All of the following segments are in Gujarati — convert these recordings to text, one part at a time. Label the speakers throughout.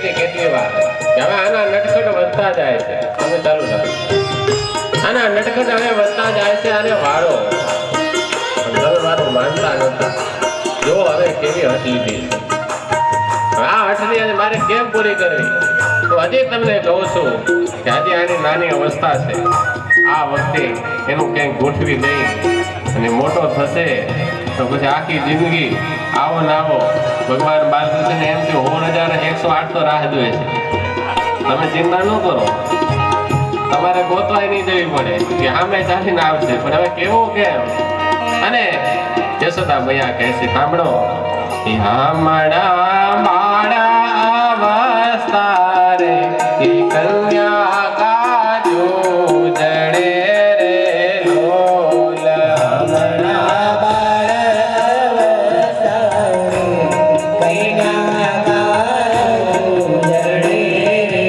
Speaker 1: કહેવી હતી કેટલી વાર કે હવે આના નટખટ વધતા જાય છે. તમે ચાલુ રાખો. આના નટખટ હવે વધતા જાય છે અને વાળો તમે મારું માનતા નહોતા. જો હવે કેવી હઠ લીધી છે. આ હઠની આજે મારે કેમ પૂરી કરવી? તો હજી તમને કહું છું કે આજે આની નાની અવસ્થા છે. આ વખતે એનું ક્યાંક ગોઠવી દઈ અને મોટો થશે તો પછી આખી જિંદગી આવો ને આવો ભગવાન બાલકૃષ્ણ એમ કે 1,108 તો રાહ જોવે છે. તમે ચિંતા ન કરો, તમારે ગોતવાય નહીં જવી પડે કે સામે ચાલીને આવશે. પણ હવે કેવું કેમ? અને યશોદા મૈયા કહે છે, સાંભળો, હામડા માડા અવસ્થા રે કન્યા કાજુ જડે રે લોલ.
Speaker 2: હમણા બાળ અવસ્થા રે કન્યા કાજુ જડે રે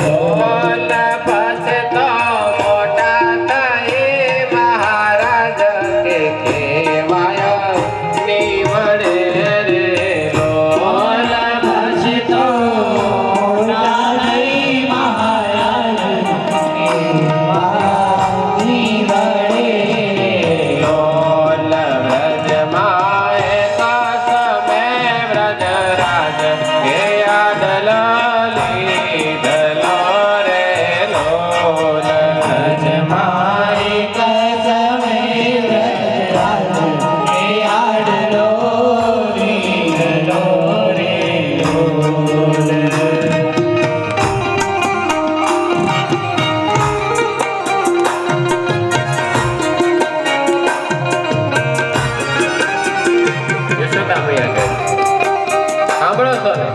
Speaker 1: લોલ. પછી તો મોટા થઈ મહારાજ કે કેવાય નીવડે રે લોલ.
Speaker 2: પછી તો રાણી મહારાજ કેવાની વડે
Speaker 1: લોલ. વ્રજમાં એકાસ મેં વ્રજરાજ કે યાદ લીધલો રે લોલ.
Speaker 2: મારી કસમે વ્રજરાજ કે આડલો લીધલો રે લોલ.
Speaker 1: યશોદા મૈયા કહે, સાંભળો છો ને,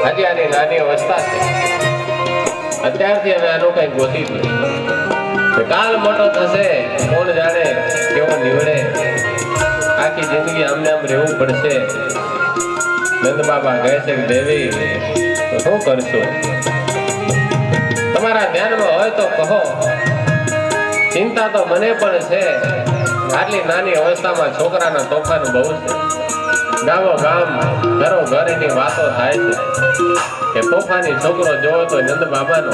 Speaker 1: હજી આની નાની અવસ્થા છે. અત્યારથી અમે આનું કઈ ગોતી દઈએ. કાલ મોટો થશે કોણ જાણે કેવો નીવડે. આખી જિંદગી આમને આમ રહેવું પડશે. નંદ બાબા કહે છે કે દેવી તો શું કરશો? તમારા ધ્યાનમાં હોય તો કહો. ચિંતા તો મને પણ છે. આટલી નાની અવસ્થામાં છોકરાના તોફાન બહુ છે. ગામો ગામ ઘરો ઘર એની વાતો થાય છે કે તોફાની છોકરો જોવો તો નંદ બાબાનો.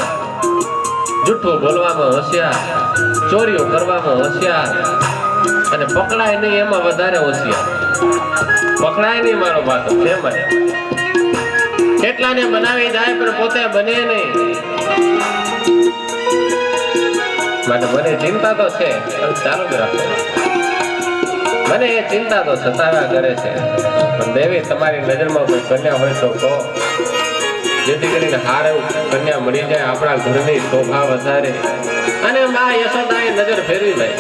Speaker 1: જૂઠું બોલવામાં હોશિયાર, ચોરીઓ કરવામાં હોશિયાર અને પકડાય નહીં એમાં વધારે હોશિયાર. પકડાય નહીં મારો બાતો છે મને. કેટલાને બનાવી જાય પણ પોતે બને નહીં. માટે મને ચિંતા તો છે, ચાલુ જ રાખો. મને એ ચિંતા તો સતાવ્યા કરે છે. પણ દેવી તમારી નજરમાં કોઈ કન્યા હોય તો કહો, જેથી કરીને હારે કન્યા મળી જાય, આપણા ઘરની શોભા વધારે. અને માં યશોદાએ નજર ફેરવી જાય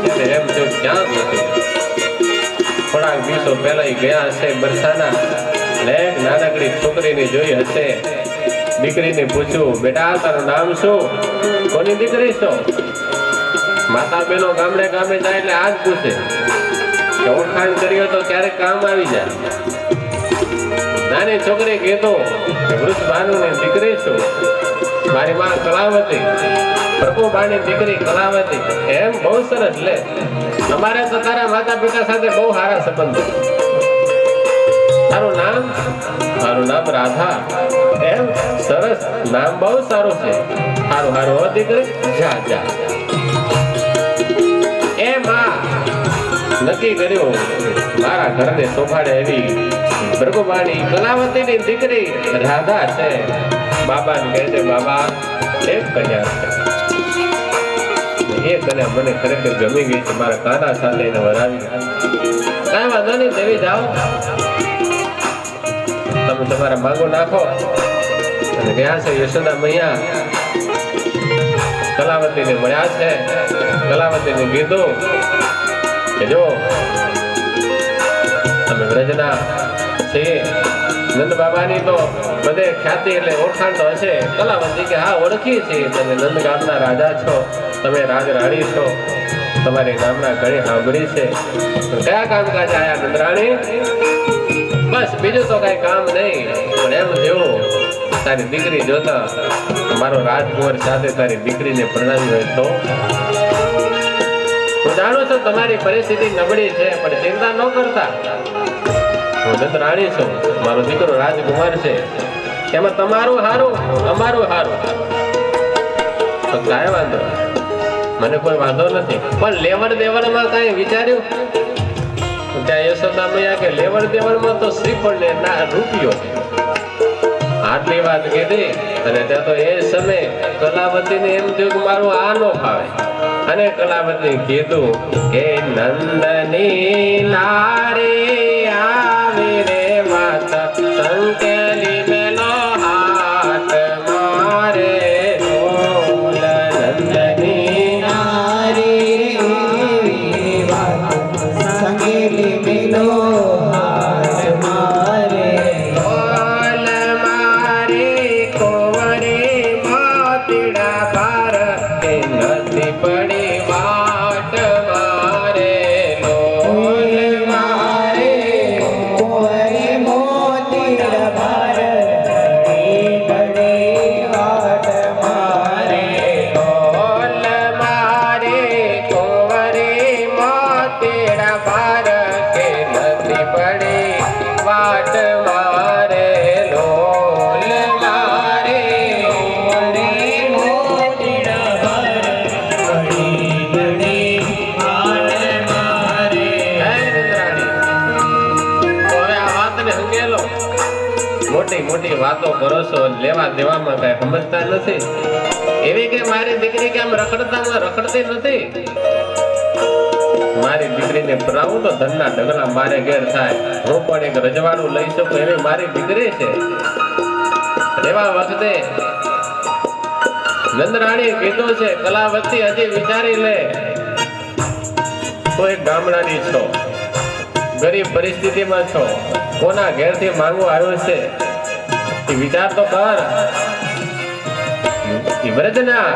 Speaker 1: એટલે એમ જો ક્યાં ગોતું. થોડાક દિવસો પહેલા ગયા હશે બરસાના. એક નાનકડી છોકરીને જોઈ હશે. દીકરીને પૂછ્યું, બેટા તારું નામ શું? કોની દીકરી છો? માતા બહેનો ગામડે ગામે જાય એટલે આ જ પૂછે કે ઓળખાણ કર્યો તો ક્યારેક કામ આવી જાય. નાની છોકરી કીધું કે વૃષભાનુની દીકરી છું. મારી માં કલાવતી, પ્રભુબાની દીકરી કલાવતી. એમ બહુ સરસ. લે, અમારે તો તારા માતા પિતા સાથે બહુ સારા સંબંધો. તારું નામ? મારું નામ રાધા. એમ સરસ, નામ બહુ સારું છે. સારું સારું હો દીકરી, જા જા. એ માં નક્કી કર્યું મારા ઘરને શોભાડે એવી પ્રભુબાની કલાવતીની દીકરી રાધા છે. બાબાને કહે છે, બાબા એક કન્યા છે. એ કન્યા મને ખરેખર ગમી ગઈ છે. મારા કાના સાથે એને વરાવી. કાંઈ વાંધો નહીં દેવી, જાઓ તમે તમારા માંગો નાખો. અને ગયા છે યશોદા મૈયા કલાવતીને મળ્યા છે. કલાવતીને કીધું કે જો તમે વ્રજના છીએ, નંદ બાબાની તો બધે ખ્યાતિ એટલે ઓળખાણ તો હશે. કલાવતી કે હા ઓળખી છે, તમે નંદ ગામના રાજા છો, તમે રાજ રાણી છો, તમારી નામના ઘણી સાંભળી છે. કયા કામકાજ આયા નંદરાણી? બસ બીજું તો કઈ કામ નહીં, પણ એમ જેવું તારી દીકરી જોતા મારો રાજકુંવર સાથે તારી દીકરીને પરણાવી હોય તો. હું જાણું છું તમારી પરિસ્થિતિ નબળી છે, પણ ચિંતા ન કરતા. હું નંદરાણી છું, મારો દીકરો રાજકુમાર છે, એમાં તમારું હારું અમારું હારું, તો કાંઈ વાંધો મને કોઈ વાંધો નથી. પણ લેવડ દેવડમાં કાંઈ વિચાર્યું? ત્યાં યશોદા મૈયા કે લેવડ દેવડમાં તો શ્રીફળ ને ના રૂપિયો. આટલી વાત કીધી અને ત્યાં તો એ સમય કલાવતીને એમ થયું કે મારું આ નો ફાવે, અને કલાવતી કીધું કે નંદની લારી આવી રે વાત સંકેલી મેલો હાથ મારે બોલ નંદની
Speaker 2: નારી આવી વાત સંગેલી મેલો હાથ મારે
Speaker 1: બોલ મારી કોવરી મોતીડા પાર કે નથી પડી વાટ મારે બોલ
Speaker 2: મારે કોઈ મોતીડા ભાર બડી વાટ મારે
Speaker 1: બોલ મારી કોવરી મોતીડા પાર કે નથી પડી વાટ મારે લોલ મારે
Speaker 2: કોઈ મોતીડા ભાર બડી વાટ મારે
Speaker 1: હે નિંદ્રાણી, તો હવે આ વાતને હંગેલો. મોટી મોટી વાતો કરો છો, લેવા દેવામાં કઈ સમજતા નથી. એવી કે મારી દીકરી કે આમ રખડતી નથી. મારી દીકરીને પરાવું તો ધનના ઢગલા મારે ઘેર થાય, હું પણ એક રજવાડું લઈ શકું એવી મારી દીકરી છે. એવા વખતે નંદરાણીએ કીધું છે કલાવતી હજી વિચારી લે, તો એક ગામડાની છો, ગરીબ પરિસ્થિતિમાં છો, કોના ઘેરથી માંગવું આવ્યું છે એ વિચાર તો કર. ઈ વ્રજના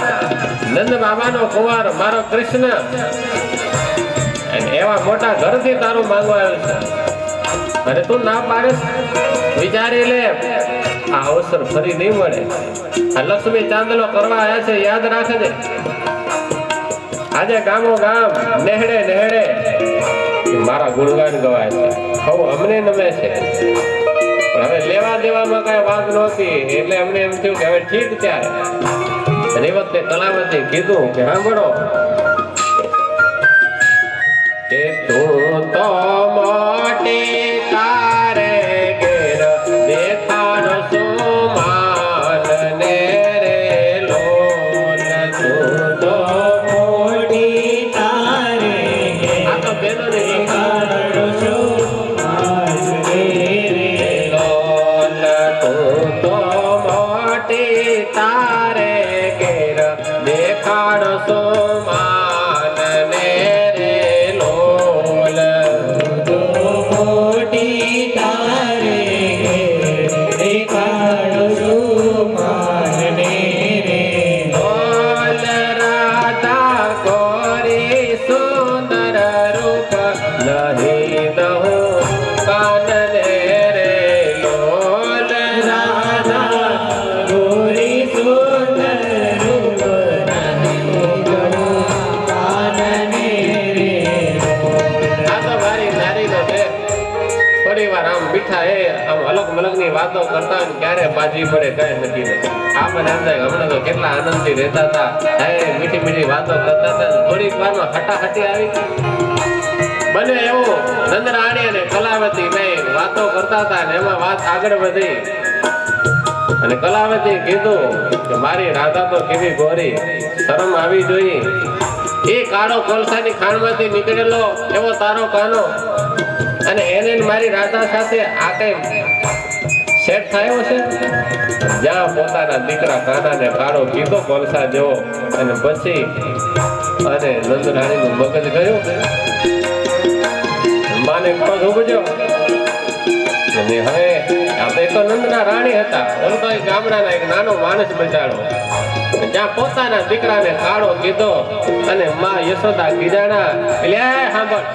Speaker 1: નંદ બાબાનો કુંવર મારો કૃષ્ણ અને એવા મોટા ઘરથી તારું માંગવા આવ્યું છે, અને તું ના પાડીશ? વિચારી લે, આ અવસર ફરી નહીં મળે. આ લક્ષ્મી ચાંદલો કરવા આવ્યા છે, યાદ રાખજે. આજે ગામો ગામ નેહડે નેહડે મારા ગુણગાન ગવાય છે, હવે અમને નમે છે. પણ હવે લેવા દેવામાં કઈ વાત નહોતી, એટલે અમને એમ થયું કે હવે ઠીક ત્યારે. અને એ વખતે કલાવતી કીધું કે સાંભળો કે તું તો મોટી તારે ઘેર દેખાડ સુમાન ને રે લોલ, તું તો
Speaker 2: મોટી તારે
Speaker 1: આ તો બેનોની
Speaker 2: કાઢો છો માસ રે
Speaker 1: લોલ, તું તો મોટી તારે ઘેર દેખાડ સુમાન ને રે લોલ.
Speaker 2: તો મોટી તારે દેખાડો છો માનને રે
Speaker 1: બોલ રાધા ગોરી સુંદર રૂપ નહીં દઉં કાનને રે લોલ.
Speaker 2: રાધા ગોરી સુંદર રૂપ નહીં ગણું કાનને રે
Speaker 1: આ તો મારી નારીનો છે. થોડી વાર આમ મીઠા એ આમ અલગ મલગની વાતો કરતા હોય ને ક્યારે બાજી પડે કઈ નક્કી નથી. આપણને એમ થાય કે હમણાં તો કેટલા આનંદથી રહેતા હતા, હે મીઠી મીઠી વાતો કરતા હતા, થોડીક વારમાં હટાહટી આવી. બને એવું નંદરાણી અને કલાવતી બે વાતો કરતા હતા ને એમાં વાત આગળ વધી અને કલાવતી કીધું કે મારી રાધા તો કેવી ગોરી, શરમ આવી જોઈએ. એ કાળો કોલસાની ખાણમાંથી નીકળેલો એવો તારો કાનો, અને એને મારી રાધા સાથે આ કઈ સેટ થયો છે? જ્યાં પોતાના દીકરા કાનાને કાળો કીધો કોલસા જેવો, અને પછી અને નંદરાણીનું મગજ ગયું, માને ક્રોધ ઉપજ્યો. અને હવે આપણે તો નંદના રાણી હતા, ઓલો તો એક ગામડાના એક નાનો માણસ બચાડો, જ્યાં પોતાના દીકરાને કાળો કીધો અને માં યશોદા ગીજાણા. એટલે સાંભળ,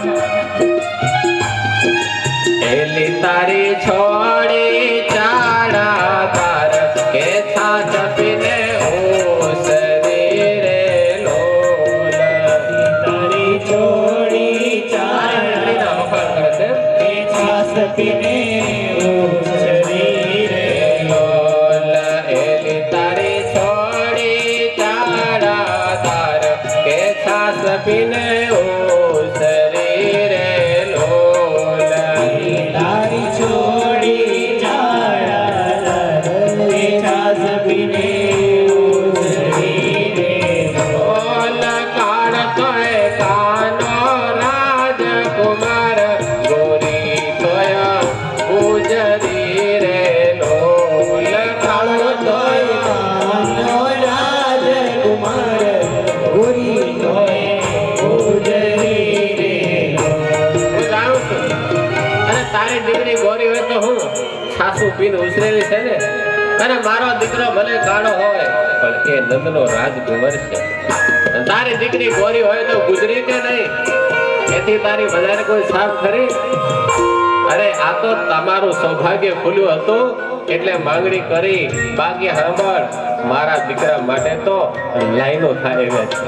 Speaker 1: એલી તારી છોડી ચાડા તાર કે છાછ પીને ઓસરી રે લોલ.
Speaker 2: તારી છોડી ચાર
Speaker 1: વખાણ કરે છે.
Speaker 2: છાસ પીને
Speaker 1: પીને ઓ શરીરે લોલ
Speaker 2: તારી છોડી જાડા રે છાસ પીને ઉજળી રે
Speaker 1: લોલ કાળતોય કાનો રાજકુમાર ગોરી તોય ઉજરી રે લોલ
Speaker 2: કાળો તોય કાનો રાજકુમાર ગોરી તોય ઉજળી રે
Speaker 1: હું જાણું છું અને તારી દીકરી ગોરી હોય તો હું છાસુ પીને ઉછરેલી છે ને અને મારો દીકરો ભલે કાળો હોય પણ એ નંદનો રાજકુમાર છે અને તારી દીકરી ગોરી હોય તો ગુજરી કે નહીં એથી તારી બજારે કોઈ સાફ ખરી અરે આ તો તમારું સૌભાગ્ય ખુલ્યું હતું એટલે માંગણી કરી બાકી સાંભળ મારા દીકરા માટે તો લાઈનો થાય એવા છે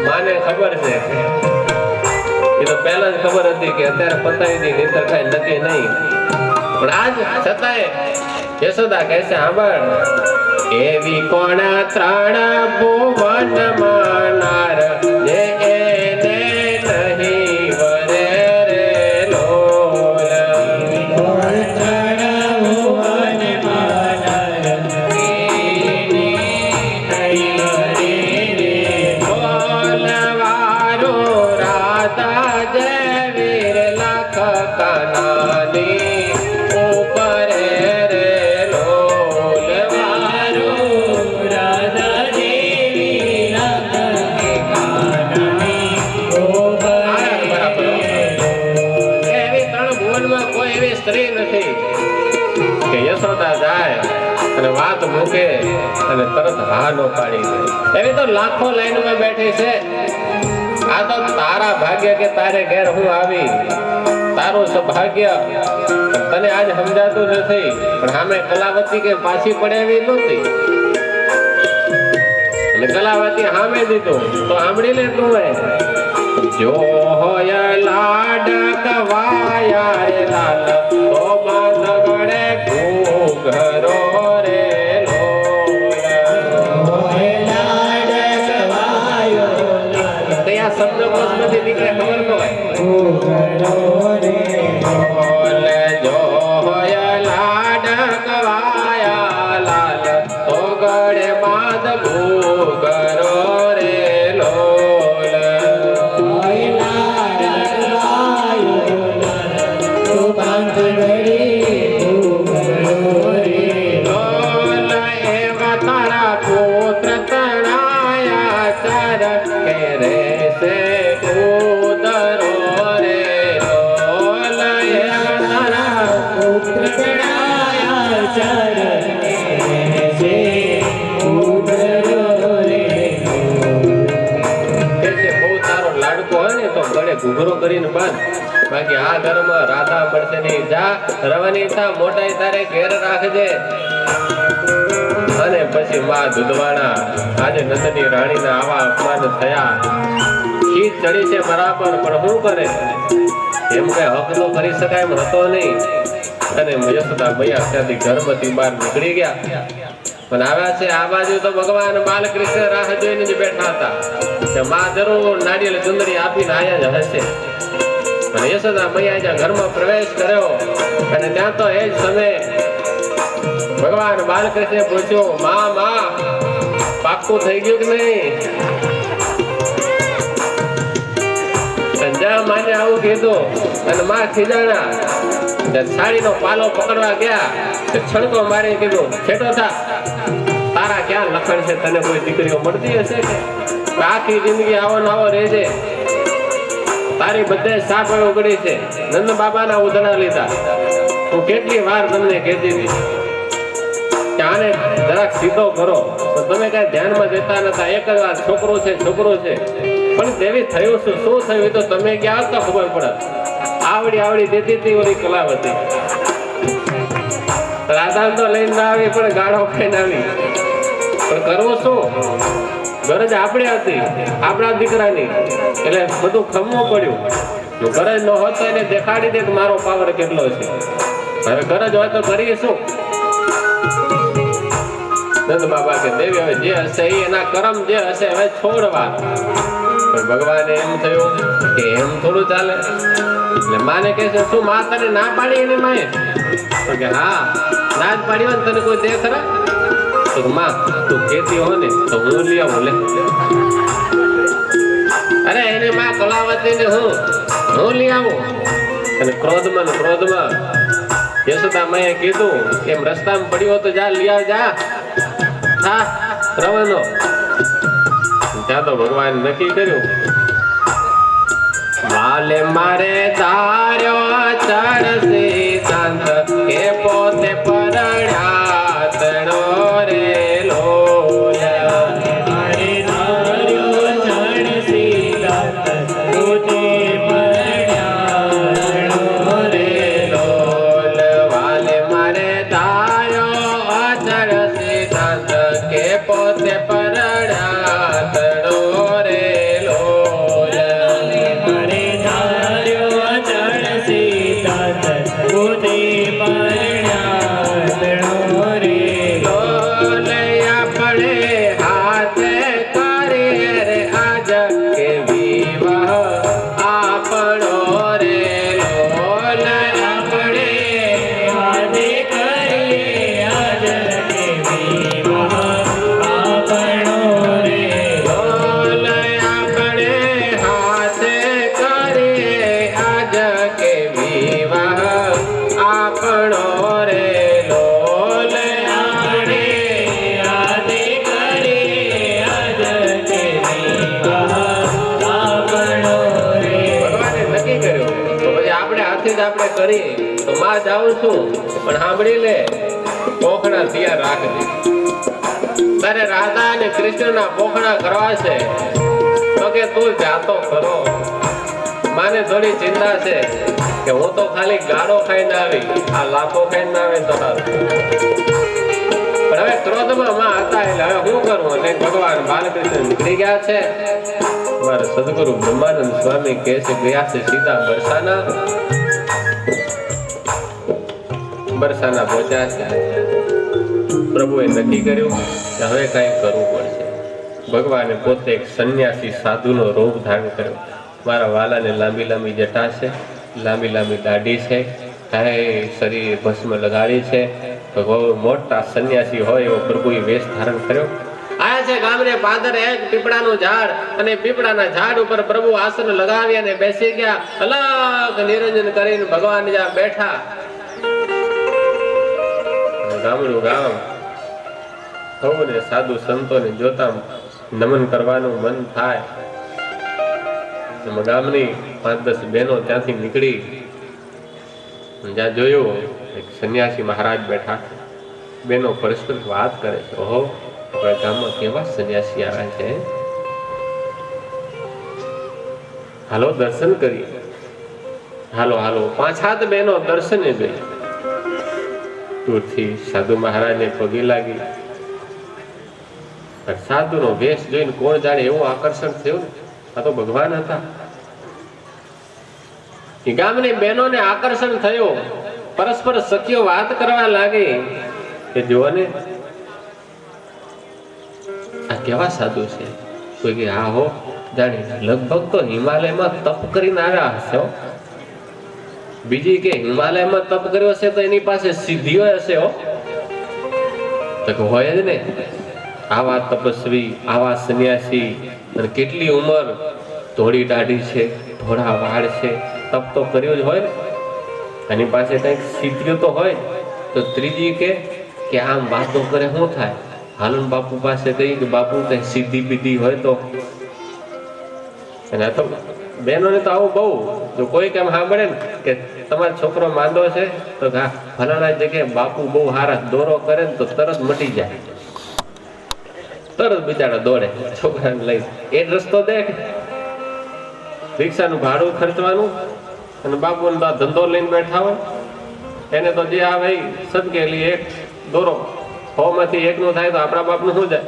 Speaker 1: માને ખબર છે એ તો પહેલા જ ખબર હતી કે અત્યારે પતાવી દી નહીતર કઈ નક્કી નહીં પણ આજ છતાંય યશોદા કહે છે સાંભળ એવી કોણ ત્રણ ભુવન માનાર જે એને નહીં વરે રે લોલ બોલવારો રાધા જય વીર લાખ કાનાની ઉપર રે લોલ વારો
Speaker 2: રાધા દેવી
Speaker 1: એવી ત્રણ ભુવનમાં કોઈ એવી સ્ત્રી નથી કે યશોદા જાય અને વાત મૂકે અને તરત હા નો પાડી દે એવી તો લાખો લાઈનમાં બેઠી છે આ તો તારા ભાગ્ય કે તારે ઘેર હું આવી તારું સૌભાગ્ય તને આજ સમજાતું નથી પણ સામે કલાવતી કે પાછી પડે એવી નહોતી અને કલાવતી સામે દીધું તો સાંભળી લે તું જો હોય લાડકવાયા રે લાલ તો મન ગળે ઘૂઘરો રે કયા શબ્દ કોશમાંથી નીકળે ખબર ન હોય બોલ જો હોય લાડકવાયા લાલ તો ગળે બાંધ ઘૂઘરો રે લોલ લોલ એવા તારા પુત્ર તણાયા ચાર કે રે સે ઉદરો રે લોલ એવા તારા એટલે બહુ તારો લાડકો હોય ને તો ગળે ઘૂઘરો કરીને બાંધ બાકી આ ઘરમાં રાધા મળશે નહીં જા રવાની થા મોટાઈ તારે ઘેર રાખજે અને પછી માં દુધવાણા આજે નંદની રાણીના આવા અપમાન થયા શીત ચડી છે બરાબર પણ શું કરે એમ કઈ હક તો કરી શકાય એમ હતો નહીં અને યશોદા મૈયા ત્યાંથી ઘરમાંથી બહાર નીકળી ગયા પણ આવ્યા છે આ બાજુ તો ભગવાન બાલકૃષ્ણ રાહ જોઈને જ બેઠા હતા કે માં જરૂર નારિયેળ ચુંદડી આપીને આયા જ હશે અને યશોદા મૈયા જ્યાં ઘરમાં પ્રવેશ કર્યો અને ત્યાં તો એ જ સમયે ભગવાન બાલકૃષ્ણે પૂછ્યું માં પાક્કું થઈ ગયું કે નહીં જ્યાં માને આવું કીધું અને માં ખીજાણા સાડીનો પાલો પકડવા ગયા છડકો મારી કીધું છેટો થા તારા ક્યાં લખણ છે તને કોઈ દીકરીઓ મળતી હશે કે આખી જિંદગી આવો ને આવો રહેજે તારી બધે સાપ ઉગડી છે નંદ બાબાના ઉધડા લીધા હું કેટલી વાર તમને કહેતી હતી કે આને જરાક સીધો કરો તો તમે કઈ ધ્યાનમાં દેતા નતા એક જ વાર છોકરો છે પણ દેવી થયું શું થયું એ તો તમે ક્યાં તો ખબર પડે આવડી દેતી હતી ઓલી કલાવતી રાધા તો લઈને ના આવી પણ ગાળો ખાઈને આવી પણ કરવું શું ગરજ આપણે હતી આપણા દીકરાની એટલે બધું ખમવું પડ્યું ગરજ ન હોત તો એને દેખાડી દે કે મારો પાવર કેટલો છે હવે ગરજ હોય તો કરીએ શું નંદ બાબા કે દેવી હવે જે હશે એના કરમ જે હશે હવે છોડવા પણ ભગવાને એમ થયું કે એમ થોડું ચાલે. એટલે માને કહે છે શું માં તને ના પાડી એની માએ? તો કે હા ના જ પાડી હોય ને તને કોઈ દે ખરા? તો માં તું કહેતી હો ને તો હું લઈ આવું લે. અરે એની માં કલાવતી ને હું લઈ આવું. અને ક્રોધમાં યશોદા માએ કીધું એમ રસ્તામાં પડ્યો તો જા લઈ આવ જા. હા રવાનો ત્યાં તો ભગવાન નક્કી કર્યું વાલે મારે તાર્યો ચડશે સંત કે પોતે પરણ્યા તણો રે લોલ.
Speaker 2: મારે તાર્યો ચડશે સંત પોતે પરણ્યા તણો રે
Speaker 1: લોલ. વાલે મારે તાર્યો ચડશે સંત કે પોતે પરણ્યા તણો રે લોલ.
Speaker 2: મારે ધાર્યો ચડશે સંત પોતે પરણ્યા તણો રે
Speaker 1: લોલ. આપણે હાથે કરીએ રે આજ કે વિવાહ આપણો રે લોલ. આપણે
Speaker 2: હાથે કરીએ આજ કે વિવાહ આપણો રે
Speaker 1: લોલ. આપણે હાથે કરીએ આજ કે વિવાહ આપણો રે લોલ.
Speaker 2: આપણે હાથે કરીએ આજ કે વિવાહ આપણો રે
Speaker 1: ભગવાને નક્કી કર્યું તો પછી આપણે હાથે જ આપણે કરીએ તો માં જાઉં છું પણ સાંભળી લે પોખડા તૈયાર રાખજે. તારે રાધા અને કૃષ્ણના પોખડા કરવા છે તો કે તું જાતો ખરો. માને થોડી ચિંતા છે કે હું તો ખાલી ગાળો ખાઈને આવી આ લાફો ખાઈને આવે તો સારું. પણ હવે ક્રોધમાં માં હતા એટલે હવે શું કરવું? અને ભગવાન બાલકૃષ્ણ નીકળી ગયા છે. મારા સદગુરુ બ્રહ્માનંદ સ્વામી કહે છે ગયા છે સીધા બરસાના પહોંચ્યા છે. પ્રભુએ નક્કી કર્યું કે હવે કંઈ કરવું પડશે. ભગવાને પોતે એક સંન્યાસી સાધુનો રૂપ ધારણ કર્યો. મારા વાલાને લાંબી લાંબી જટા છે, લાંબી લાંબી દાઢી છે, કાંઈ શરીર ભસ્મ લગાડી છે. મોટા સંન્યાસી હોય એવો પ્રભુએ વેશ ધારણ કર્યો. આયા છે ગામને પાદરે એક પીપળાનું ઝાડ અને પીપળાના ઝાડ ઉપર પ્રભુ આસન લગાવી અને બેસી ગયા. અલગ નિરંજન કરીને ભગવાન જ્યાં બેઠા. ગામડું ગામ સૌને સાધુ સંતોને જોતા નમન કરવાનું મન થાય. ગામની 5-10 બહેનો ત્યાંથી નીકળી જ્યાં જોયું એક સંન્યાસી મહારાજ બેઠા છે. બહેનો પરસ્પર વાત કરે છે ઓહો આપણા ગામમાં કેવા સંન્યાસી આવ્યા છે, હાલો દર્શન કરીએ. હાલો 5-7 બહેનો દર્શને ગઈ. દૂરથી સાધુ મહારાજને પગે લાગી. સાધુનો વેશ જોઈને કોણ જાણે એવું આકર્ષણ થયું. આ તો ભગવાન હતા. એ ગામની બહેનોને આકર્ષણ થયું. પરસ્પર સખીઓ વાત કરવા લાગી કે જુઓ ને આ કેવા સાધુ છે. કોઈ કે હા હો જાણે લગભગ તો હિમાલયમાં તપ કરીને આવ્યા હશે. બીજી કે હિમાલયમાં તપ કર્યો છે તો એની પાસે સિદ્ધિઓ હશે. તો હોય જ ને આવા તપસ્વી આવા સંન્યાસી અને કેટલી ઉંમર, ધોળી દાઢી છે, ધોળા વાળ છે, તપ તો કર્યો જ હોય ને એની પાસે કંઈક સિદ્ધિઓ તો હોય. તો ત્રીજી કે આમ વાતો કરે શું થાય? હાલન બાપુ પાસે કહી કે બાપુ કઈ સિદ્ધિ બીધી હોય તો. અને આ તો બહેનોને તો આવું બહુ. જો કોઈ કેમ સાંભળે ને કે તમારો છોકરો માંદો છે તો ફલાણા જગ્યાએ બાપુ બહુ સારા દોરો કરે ને તો તરત મટી જાય. તરત બિચારા દોડે છોકરાને લઈ. એ રસ્તો દેખ રિક્ષાનું ભાડું ખર્ચવાનું અને બાપુને તો ધંધો લઈને બેઠા હોય એને તો જે આવે સદકેલી એક દોરો 100 માંથી 1 નું થાય તો આપણા બાપનું શું જાય?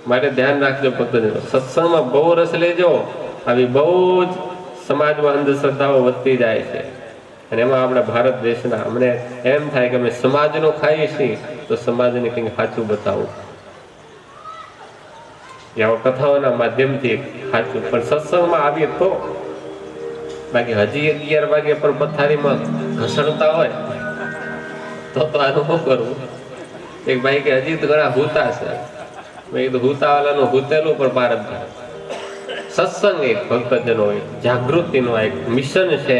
Speaker 1: માટે ધ્યાન રાખજો ભક્તો. સત્સંગમાં બહુ રસ લેજો. આવી બહુ જ સમાજમાં અંધશ્રદ્ધાઓ વધતી જાય છે અને એમાં આપણા ભારત દેશના અમને એમ થાય કે અમે સમાજનું ખાઈએ છીએ તો સમાજને કંઈક સાચું બતાવું. એવા કથાઓના માધ્યમથી સાચું, પણ સત્સંગમાં આવીએ તો બાકી હજી 11 વાગે પણ પથારીમાં ઘસડતા હોય તો આનું શું કરવું? એક ભાઈ કે હજી તો ઘણા હુતા છે. મેં કીધું હુતાવાલાનું હુતેલું પણ પાર જ થાય. સત્સંગ એક ભક્તજનો એક જાગૃતિનો એક મિશન છે.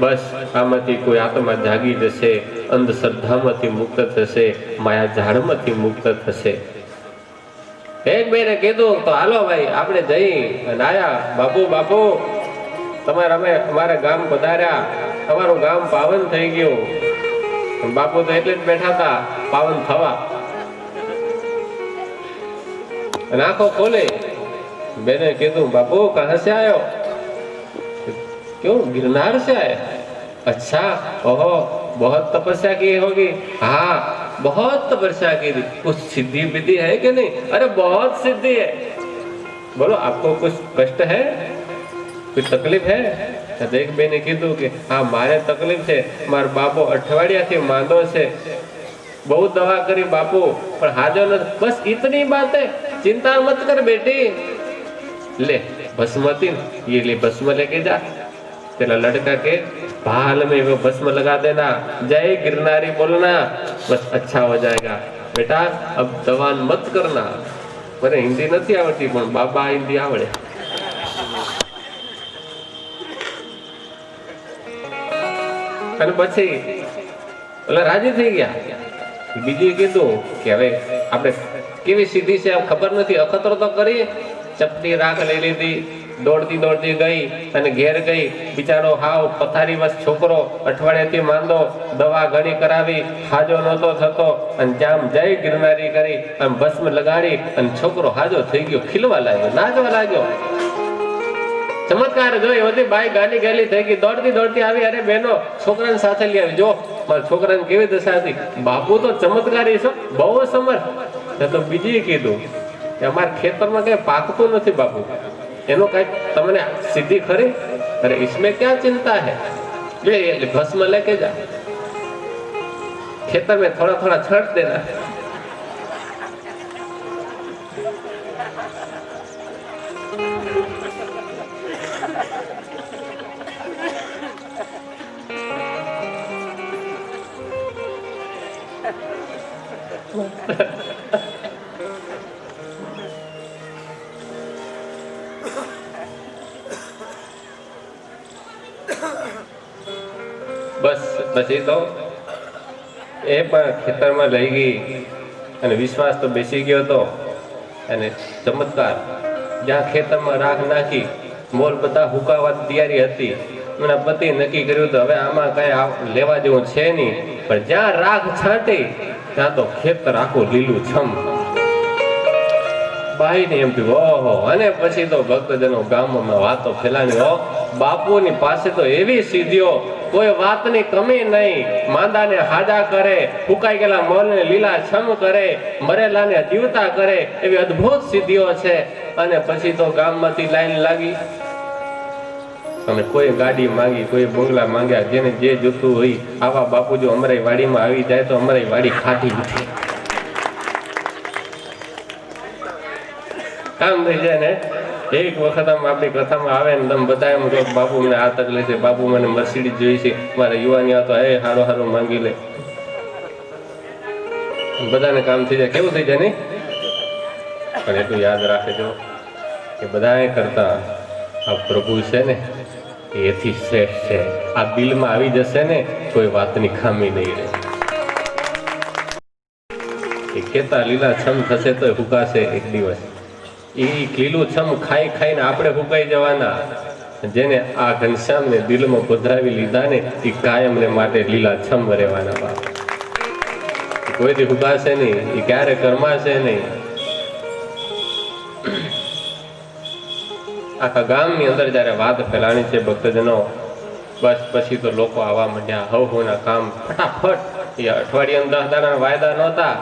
Speaker 1: બસ આમાંથી કોઈ આત્મા જાગી જશે, અંધશ્રદ્ધામાંથી મુક્ત થશે, માયા ઝાડમાંથી મુક્ત થશે. એક ભાઈને કીધું તો હાલો ભાઈ આપણે જઈ અને આયા. બાપુ અમે અમારા ગામ પધાર્યા, અમારું ગામ પાવન થઈ ગયું. બાપુ તો એટલે જ બેઠા હતા પાવન થવા. અને આંખો ખોલે, બેને કીધું બાપू कहाँ से आए हो? क्यों? गिरनार से आए? अच्छा, ओहो बहुत तपस्या की होगी। हाँ बहुत तपस्या की थी। कुछ सिद्धि विधि है कि नहीं? अरे बहुत सिद्धि है। बोलो आपको कुछ कष्ट है, कुछ तकलीफ है? एक बेने कीधु कि हाँ मारे तकलीफ है, मार बापो अठवाडियाथी मांदो छे, बहुत दवा करी बापू पर हाजर न। बस इतनी बात है, चिंता मत कर बेटी, ले भस्म थी ये ले भस्म लेके जा। तेरा लड़का के भाल में वो भस्म लगा देना, जय गिरनारी बोलना, बस अच्छा हो जाएगा। बेटा अब दवा मत करना। मैंने हिंदी नहीं आवड़ती पण बाबा हिंदी आवड़े। અને પછી એટલે રાજી થઈ ગયા. બીજી કીધું કે હવે આપણે કેવી સીધી છે ખબર નથી, અખતરો તો કરી. ચપટી રાખ લઈ લીધી, દોડતી ગઈ અને ઘેર ગઈ. બિચારો હાવ પથારી વસ છોકરો અઠવાડિયાથી માંદો, દવા ઘણી કરાવી, હાજો નહોતો થતો અને જામ જય ગિરનારી કરી અને ભસ્મ લગાડી અને છોકરો હાજો થઈ ગયો, ખીલવા લાગ્યો, નાચવા લાગ્યો. ચમત્કાર જોઈ બધી બાઈ ગાલી ગાલી થઈ ગઈ, દોડતી આવી. અરે બહેનો છોકરાને સાથે લઈ આવી, જો મારા છોકરાને કેવી દશા હતી. બાપુ તો ચમત્કારી છો, બહુ સમર્થ. તો બીજી કીધું કે અમારા ખેતરમાં કઈ પાકતું નથી બાપુ, એનો કઈ તમને સિદ્ધિ ખરી? અરે इसमें क्या चिंता है, ले भस्म लेके जा, खेतर में थोड़ा थोड़ा छांट देना। બસ પછી તો એ પણ ખેતરમાં લઈ ગઈ અને વિશ્વાસ તો બેસી ગયો હતો. અને ચમત્કાર, જ્યાં ખેતરમાં રાખ નાખી, મોલ બધા હુકાવાની તૈયારી હતી. એના પતિ નક્કી કર્યું તો હવે આમાં કઈ લેવા જેવું છે નહીં, પણ જ્યાં રાખ છાંટી ત્યાં તો ખેતર આખું લીલું છમ. બાઈને એમ થયું ઓહો. અને પછી તો ભક્તજનો ગામમાં વાતો ફેલાની, હો બાપુની પાસે તો એવી સિદ્ધિઓ, કોઈ વાતની કમી નહીં. માંદાને હાજા કરે, ફૂકાઈ ગયેલા મોલને લીલા છમ કરે, મરેલાને જીવતા કરે, એવી અદ્ભુત સિદ્ધિઓ છે. અને પછી તો ગામમાંથી લાઈન લાગી અને કોઈ ગાડી માંગી, કોઈ બંગલા માંગ્યા, જેને જે જોતું હોય. આવા બાપુ જો અમારી વાડીમાં આવી જાય તો અમારી વાડી ખાટી ઉઠે, કામ થઈ જાય ને. એક વખત આમ આપણી કથામાં આવે ને તમે બધા એમ કહો બાપુ મને આ તકલીફ છે, બાપુ મને મર્સિડીઝ જોઈ છે, મારે યુવાની હતો એ હારો માંગી લે. બધાને કામ થઈ જાય, કેવું થઈ જાય નહીં? પણ એટલું યાદ રાખજો કે બધા કરતા આ પ્રભુ છે ને એથી શ્રેષ્ઠ છે. આ બિલમાં આવી જશે ને કોઈ વાતની ખામી નહીં રહે. એ ખેતા લીલા છમ થશે તો હુકાશે એક દિવસ. એ લીલું છમ ખાઈને આપણે ફૂંકાઈ જવાના. જેને આ ઘનશ્યામને દિલમાં પધરાવી લીધા ને એ કાયમને માટે લીલા છમ રહેવાના. બાપ કોઈથી ફૂંકાશે નહીં, એ ક્યારે કરમાશે નહીં. આખા ગામની અંદર જયારે વાત ફેલાણી છે ભક્તજનો, બસ પછી તો લોકો આવવા માંડ્યા. હવના કામ ફટાફટ. એ અઠવાડિયા 10 દાડાના વાયદા નહોતા.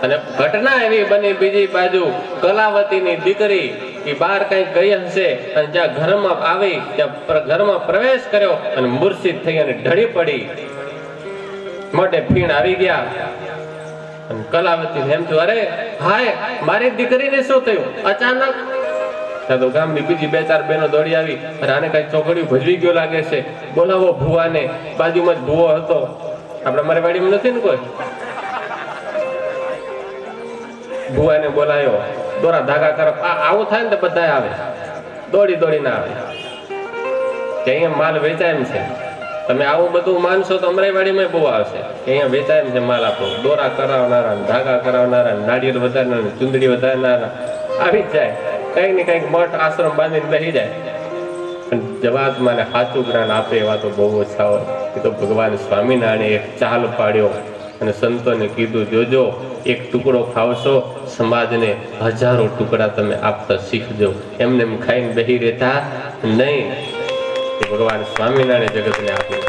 Speaker 1: અને ઘટના એવી બની બીજી બાજુ, કલાવતીની દીકરી એ બહાર કઈક ગઈ હશે અને જ્યાં ઘરમાં આવી ત્યાં ઘરમાં પ્રવેશ કર્યો અને મૂર્છિત થઈ અને ઢળી પડી. મોઢે ફીણ આવી ગયા. અને કલાવતી એમ થયું, અરે હાય મારી દીકરીને શું થયું અચાનક? ત્યાં તો ગામની બીજી 2-4 બહેનો દોડી આવી, અરે આને કઈ ચોકડીયું ભજવી ગયો લાગે છે, બોલાવો ભુવાને. બાજુમાં જ ભુવો હતો, આપણે મારી વાડીમાં નથી ને કોઈ. ભુવાને બોલાયો, દોરા ધાગા તરફ આવું થાય ને તો બધા આવે, દોડી દોડીને આવે કે અહીંયા માલ વેચાય એમ છે, તમે આવું બધું માનશો તો અમારી વાડીમાં બહુ આવશે કે અહીંયા વેચાય એમ છે માલ આપણો. દોરા કરાવનારા, ધાગા કરાવનારા, નાળિયેર વધારનારા, ચુંદડી વધારનારા આવી જ જાય, કઈક ને કઈક મઠ આશ્રમ બાંધીને બેસી જાય. પણ જવાતમાં સાચું જ્ઞાન આપે એવા તો બહુ ઓછા હોય. એ તો ભગવાન સ્વામિનારાયણે એક ચાલ પાડ્યો અને સંતોને કીધું, જોજો એક ટુકડો ખાવશો સમાજને 1000 ટુકડા તમે આપતા શીખજો, એમને એમ ખાઈને બેસી રહેતા નહીં. ભગવાન સ્વામિનારાયણ જગતને આપ્યું.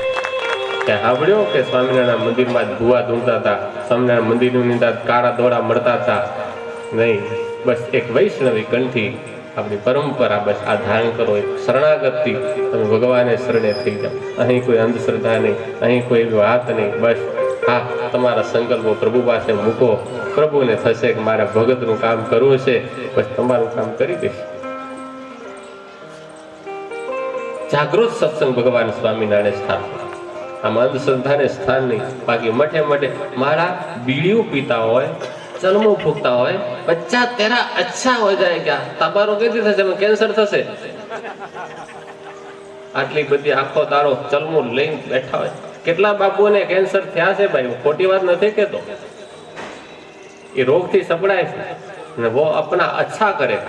Speaker 1: ત્યાં સાંભળ્યો કે સ્વામિનારાયણ મંદિરમાં જ ભૂવા ધૂણતા હતા, સ્વામિનારાયણ મંદિરની અંદર કાળા દોરા મળતા હતા? નહીં, બસ એક વૈષ્ણવી કંઠી આપણી પરંપરા બસ આ ધારણ કરો, એક શરણાગતિ, તમે ભગવાને શરણે થઈ જાઓ. અહીં કોઈ અંધશ્રદ્ધા નહીં, અહીં કોઈ વાત નહીં. બસ હા, તમારા સંકલ્પો પ્રભુ પાસે મૂકો, પ્રભુને થશે કે મારે ભગતનું કામ કરવું છે, બસ તમારું કામ કરી દઈશ. જાગૃત સત્સંગ ભગવાન સ્વામિનારાયણ સ્થાન, આમાં અંધશ્રદ્ધાને સ્થાન નહીં. બાકી મઠે મઠે મારા બીડીયું પીતા હોય, ચલમું ફૂંકતા હોય, બચ્ચા તેરા અચ્છા હો જાય ક્યાં, તમારો કેથી થશે, કેન્સર થશે. આટલી બધી આખો તારો ચલમું લઈને બેઠા હોય. કેટલા બાપુઓને કેન્સર થયા છે ભાઈ, ખોટી વાત નથી કેતો. એ રોગથી સપડાય છે અને વો અપના અચ્છા કરે,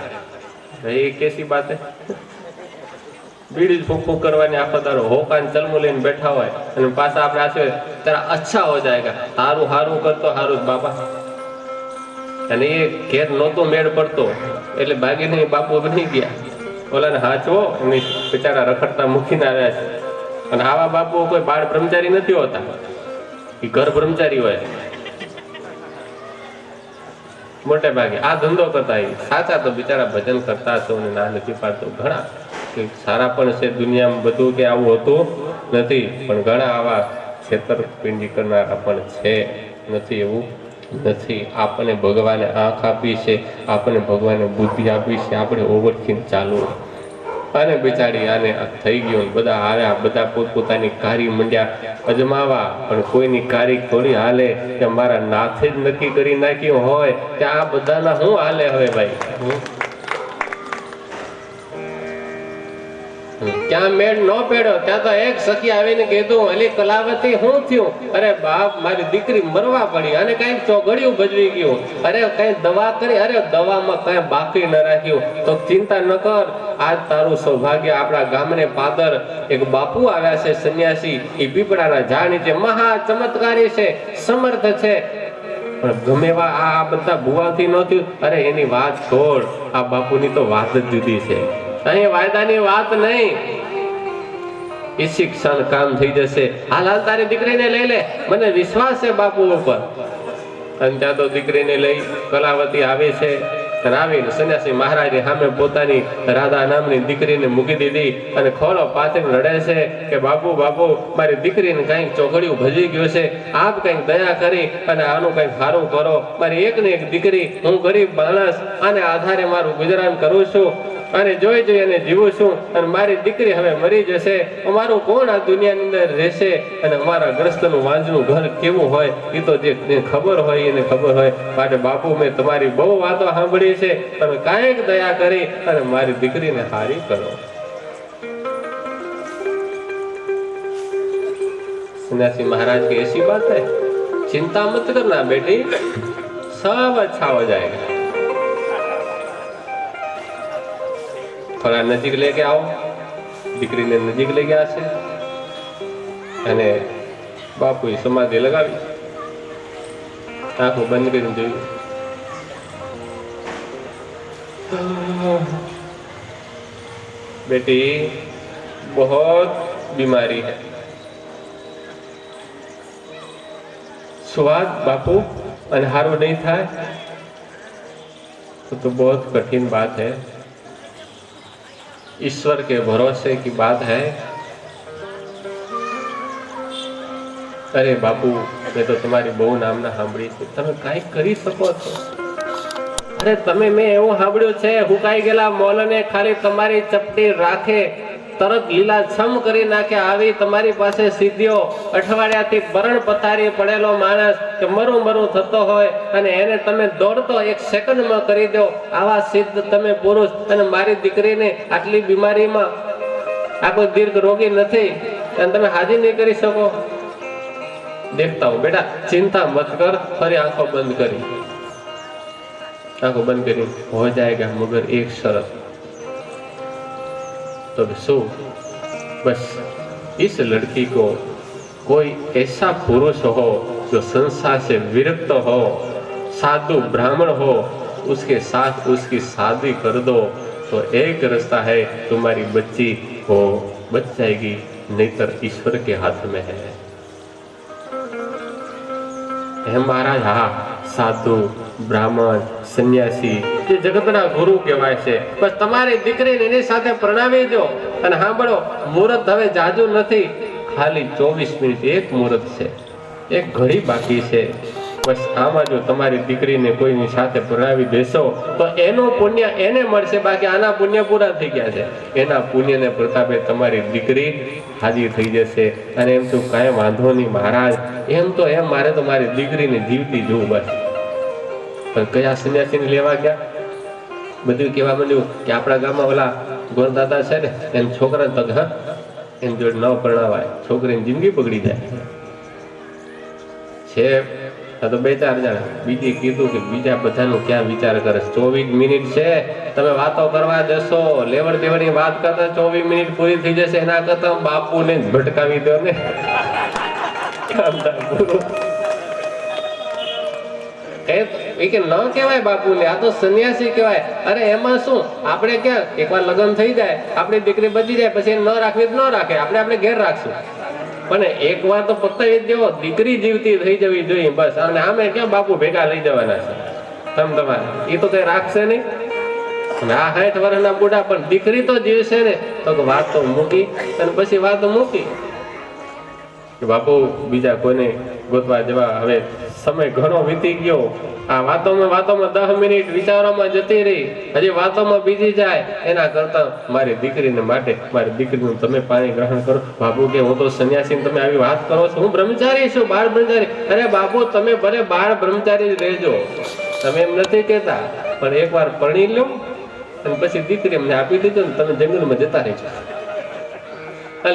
Speaker 1: એ કેસી બાત હે? બીડી ફૂંક ફૂંક કરવાની આખો તારો હોકાન ચલમું લઈને બેઠા હોય અને પાછા આપણે આશે તારા અચ્છા હો જાયગા, તારું હારું કરતો હારું જ બાપા. અને એ ઘેર નહોતો મેળ પડતો એટલે ભાગીને બાપુ બની ગયા. ઓલાને હાચવો એમની બિચારા રખડતા મૂકીને આવ્યા છે. અને આવા બાપુ કોઈ બાળ બ્રહ્મચારી નથી હોતા, એ ઘર બ્રહ્મચારી હોય મોટે ભાગે. આ ધંધો કરતા સાચા તો બિચારા ભજન કરતા હશો ને ના નથી પાડતો. ઘણા કે સારા પણ છે દુનિયામાં, બધું કે આવું હોતું નથી, પણ ઘણા આવા છેતરપિંડી કરનારા પણ છે. નથી એવું નથી. આપણને ભગવાને આંખ આપી છે, આપણને ભગવાને બુદ્ધિ આપી છે, આપણે ઓવરથીને ચાલુ. અને બિચારી આને થઈ ગયું, બધા આવ્યા, બધા પોતપોતાની કારી મંડ્યા અજમાવા, પણ કોઈની કારી થોડી હાલે કે મારા નાથે જ નક્કી કરી નાખ્યું હોય કે આ બધાના શું હાલે હવે ભાઈ? ક્યાં મેળ ન પેડ્યો ત્યાં તો એક સખી આવીને કીધું, અલી કલાવતી શું થયું? અરે બાપ, મારી દીકરી મરવા પડી અને કઈક ચોઘડિયું ભજવી ગયું. અરે કઈ દવા કરી, અરે દવામાં કઈ બાકી ન રાખ્યું. તો ચિંતા ન કર, આજ તારું સૌભાગ્ય. આપણા ગામને પાદર એક બાપુ આવ્યા છે સંન્યાસી, એ પીપળાના ઝાડ નીચે મહા ચમત્કારી છે, સમર્થ છે. પણ ગમે એવા આ બધા ભુવાથી ન થયું. અરે એની વાત છોડ, આ બાપુની તો વાત જ જુદી છે. અહીં વાયદાની વાત નહીં, એ શિક્ષણ કામ થઈ જશે. હાલ હાલ તારી દીકરીને લઈ લે, મને વિશ્વાસ છે બાપુ ઉપર. અને ત્યાં તો દીકરીને લઈ કલાવતી આવે છે. અને આવીને સંન્યાસી મહારાજે સામે પોતાની રાધા નામની દીકરીને મૂકી દીધી અને ખોલો પાથરીને રડે છે કે બાપુ બાપુ, મારી દીકરીને કંઈક ચોઘડિયું ભજી ગયું છે, આપ કંઈક દયા કરી અને આનું કંઈક સારું કરો. મારી એક ને એક દીકરી, હું ગરીબ માણસ, આને આધારે મારું ગુજરાન કરું છું અને જોઈ જોઈ અને જીવું છું. અને મારી દીકરી હવે મરી જશે, અમારું કોણ આ દુનિયાની અંદર રહેશે? અને અમારા ગ્રસ્તનું વાંજનું ઘર કેવું હોય એ તો જે ખબર હોય એને ખબર હોય. માટે બાપુ, મેં તમારી બહુ વાતો સાંભળી છે, તમે કાંઈક દયા કરી અને મારી દીકરીને હારી કરો. सन्यासी महाराज की ऐसी बात है, चिंता मत करना बेटी, सब अच्छा हो जाएगा. थोड़ा नजीक लेके आओ. દીકરીને નજીક લઈ ગયા છે અને બાપુએ સમાધિ લગાવી, આંખો બંધ કરીને જોયું. बेटी बहुत बीमारी है. स्वाद बापू अनहारो नहीं था तो बहुत कठिन बात है. ईश्वर के भरोसे की बात है. અરે બાપુ, મેં તો તમારી બહુ નામના સાંભળી છે, તમે કાંઈ કરી શકો છો? અરે તમે, મેં એવું સાંભળ્યું છે, હુકાઈ ગયેલા મોલને ખાલી તમારી ચપટી રાખે તરત લીલાછમ કરી નાખે આવી તમારી પાસે સિદ્ધિઓ. અઠવાડિયાથી બરણ પથારી પડેલો માણસ કે મરું મરું થતો હોય અને એને તમે દોડતો એક સેકન્ડમાં કરી દો, આવા સિદ્ધ તમે પુરુષ. અને મારી દીકરીને આટલી બીમારીમાં આ કોઈ દીર્ઘ રોગી નથી અને તમે હાજી નહીં કરી શકો? દેખતા હું બેટા, ચિંતા મત કર. ફરી આંખો બંધ કરી, आंखों बंद करी, हो जाएगा मगर एक शर्त। तो सो बस इस लड़की को कोई ऐसा पुरुष हो जो संसार से विरक्त हो, साधु ब्राह्मण हो, उसके साथ उसकी शादी कर दो तो एक रास्ता है, तुम्हारी बच्ची हो बच जाएगी, नहीं तो ईश्वर के हाथ में है। महाराज, हाँ, साधु ब्राह्मण सन्यासी જે જગતના ગુરુ કહેવાય છે, બસ તમારી દીકરીને એની સાથે પરણાવી દો. અને સાંભળો, મુહૂર્ત હવે જાજુ નથી, ખાલી 24 મિનિટ એક મુહૂર્ત છે, એક ઘડી બાકી છે. બસ આમાં જો તમારી દીકરીને કોઈની સાથે પરણાવી દેશો તો એનું પુણ્ય એને મળશે, બાકી આના પુણ્ય પૂરા થઈ ગયા છે. એના પુણ્યને પ્રતાપે તમારી દીકરી હાજી થઈ જશે. અને એમ તો કાંઈ વાંધો નહીં મહારાજ, એમ તો એમ મારે તો મારી દીકરીને જીવતી જોવું બસ. પણ કયા સંન્યાસીને લેવા ગયા? બધું કહેવા માંડ્યું કે આપણા ગામમાં ઓલા ગોરદાદા છે ને, એમ છોકરાને તો હા એમ જોડે ન પરણાવાય, છોકરીની જિંદગી બગડી જાય છે. આ તો 2-4 જણા. બીજી કીધું કે બીજા બધાનું ક્યાં વિચાર કરે? 24 મિનિટ છે, તમે વાતો કરવા જશો, લેવડ દેવડની વાત કરતા 24 મિનિટ પૂરી થઈ જશે. એના કરતા બાપુને જ ભટકાવી દો ને. કે ન કહેવાય બાપુને, આ તો સન્યાસી કહેવાય. અરે એમાં શું, આપણે ક્યાં એકવાર લગ્ન થઈ જાય, આપણી દીકરી બચી જાય, પછી ન રાખવી ન રાખે, આપણે ઘેર રાખશું. પણ એકવાર તો પતાવી દેવો, દીકરી જીવતી થઈ જવી જોઈએ બસ. અને આમે ક્યાં બાપુ ભેગા લઈ જવાના છે તમારે? એ તો કઈ રાખશે નહીં. અને આ 60 વર્ષના બુઢા પણ દીકરી તો જીવશે ને, તો વાત તો મૂકી. અને પછી વાત મૂકી બાપુ, બીજા કોઈને ગોતવા જવા. હવે સમય ઘણો વીતી ગયો. આ વાતોમાં 10 મિનિટ વિચારોમાં જતી રહી, હજી વાતોમાં બીજી જાય. એના કરતા મારી દીકરીને માટે, મારી દીકરીનું તમે પાણી ગ્રહણ કરો. બાપુ કે હું તો સંન્યાસી, તમે આવી વાત કરો છો? હું બ્રહ્મચારી છું, બાળ બ્રહ્મચારી. અરે બાપુ, તમે ભલે બાળ બ્રહ્મચારી જ રહેજો, તમે એમ નથી કહેતા, પણ એકવાર પરણી લો અને પછી દીકરી અમને આપી દીધો ને, તમે જંગલમાં જતા રહેજો.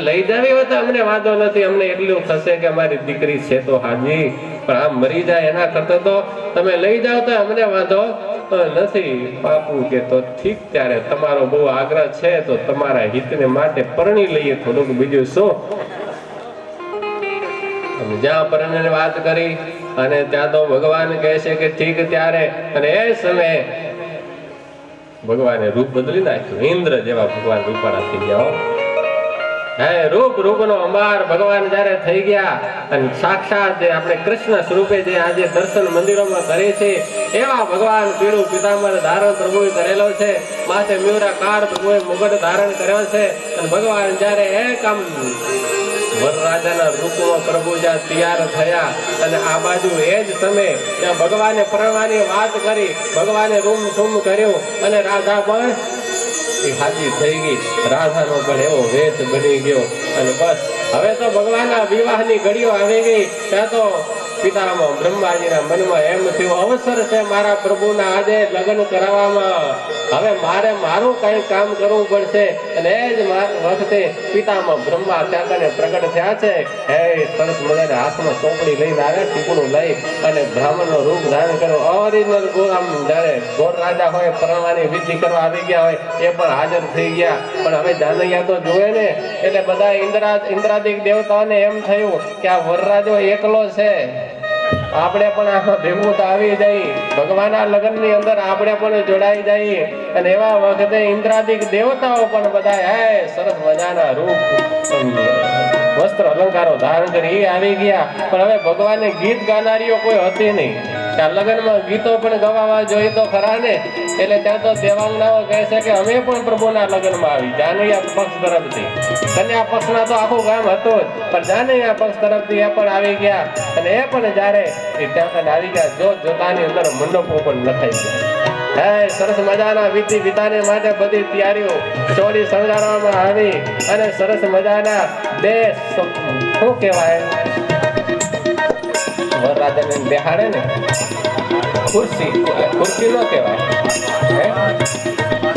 Speaker 1: લઈ જાવી હોય તો અમને વાંધો નથી, અમને એટલું થશે કે અમારી દીકરી છે તો હાજી. પણ આમ મરી જાય એના કરતા તો તમે લઈ જાઓ તો અમને વાંધો નથી. બાપુ કે તો ઠીક, ત્યારે તમારો બહુ આગ્રહ છે તો તમારા હિતને માટે પરણી લઈએ, થોડુંક બીજું શું. જ્યાં પરણની વાત કરી અને ત્યાં તો ભગવાન કહે છે કે ઠીક. ત્યારે અને એ સમયે ભગવાને રૂપ બદલી નાખ્યું, ઇન્દ્ર જેવા ભગવાન રૂપાળા થઈ ગયા. હે રૂપ નો અંબાર ભગવાન જયારે થઈ ગયા અને સાક્ષાત જે આપણે કૃષ્ણ સ્વરૂપે જે આજે દર્શન મંદિરોમાં કરે છે, એવા ભગવાન પીળું પિતાંબર ધારણ પ્રભુએ કરેલો છે, માથે મ્યુરાકાર પ્રભુએ મુગટ ધારણ કર્યો છે. અને ભગવાન જયારે એક આમ વરરાજાના રૂપમાં પ્રભુ જ્યાં તૈયાર થયા અને આ બાજુ એ જ સમય ત્યાં ભગવાને પરણવાની વાત કરી, ભગવાને રૂમ સુમ કર્યું અને રાધા પણ હાજી થઈ ગઈ. રાધાનો પણ એવો વેશ બની ગયો. અને બસ હવે તો ભગવાનના વિવાહની ઘડીઓ આવી ગઈ. ત્યાં તો પિતામાં બ્રહ્માજીના મનમાં એમ થયું, અવસર છે મારા પ્રભુના આજે લગ્ન કરાવવામાં, હવે મારે મારું કઈ કામ કરવું પડશે. અને એ જ વખતે પિતામાં બ્રહ્મા ત્યાં પ્રગટ થયા છે. હે સરસ મજાના હાથમાં ચોપડી લઈને આવે, ટીપણું લઈ અને બ્રાહ્મણનો રૂપ ધારણ કર્યો. ઓરિજિનલ ગોરામ જયારે ગોર રાજા હોય, પરણવાની વિધિ કરવા આવી ગયા હોય, એ પણ હાજર થઈ ગયા. પણ હવે જાનૈયા તો જોવે ને, એટલે બધા ઇન્દ્રાદિક દેવતાઓને એમ થયું કે આ વરરાજો એકલો છે, આપણે પણ આમાં ભેગું તો આવી જઈએ, ભગવાનના લગ્નની અંદર આપણે પણ જોડાઈ જઈએ. અને એવા વખતે ઇન્દ્રાદિક દેવતાઓ પણ બધા હે સરસ મજાના રૂપ વસ્ત્ર અલંકારો ધારણ કરી આવી ગયા. પણ હવે ભગવાનને ગીત ગાનારીઓ કોઈ હતી નહીં. ત્યાં લગ્નમાં ગીતો પણ ગવાવા જોઈએ તો ખરા ને. એટલે ત્યાં તો દેવાંગનાઓ કહે છે કે અમે પણ પ્રભુના લગ્નમાં આવી જાનૈયા પક્ષ તરફથી. કન્યા પક્ષના તો આખું ગામ હતું જ, પણ જાનૈયા પક્ષ તરફથી એ પણ આવી ગયા. અને એ પણ જ્યારે એ ત્યાં આવી ગયા જોત જોતાની અંદર મંડપો પણ નખાઈ ગયા. હે સરસ મજાના વિધિ વિધાને માટે બધી તૈયારીઓ ચોરી શણગારવામાં આવી. અને સરસ મજાના બે શું કહેવાય વરરાજાને બેહાડે ને ખુરશી નો કહેવાય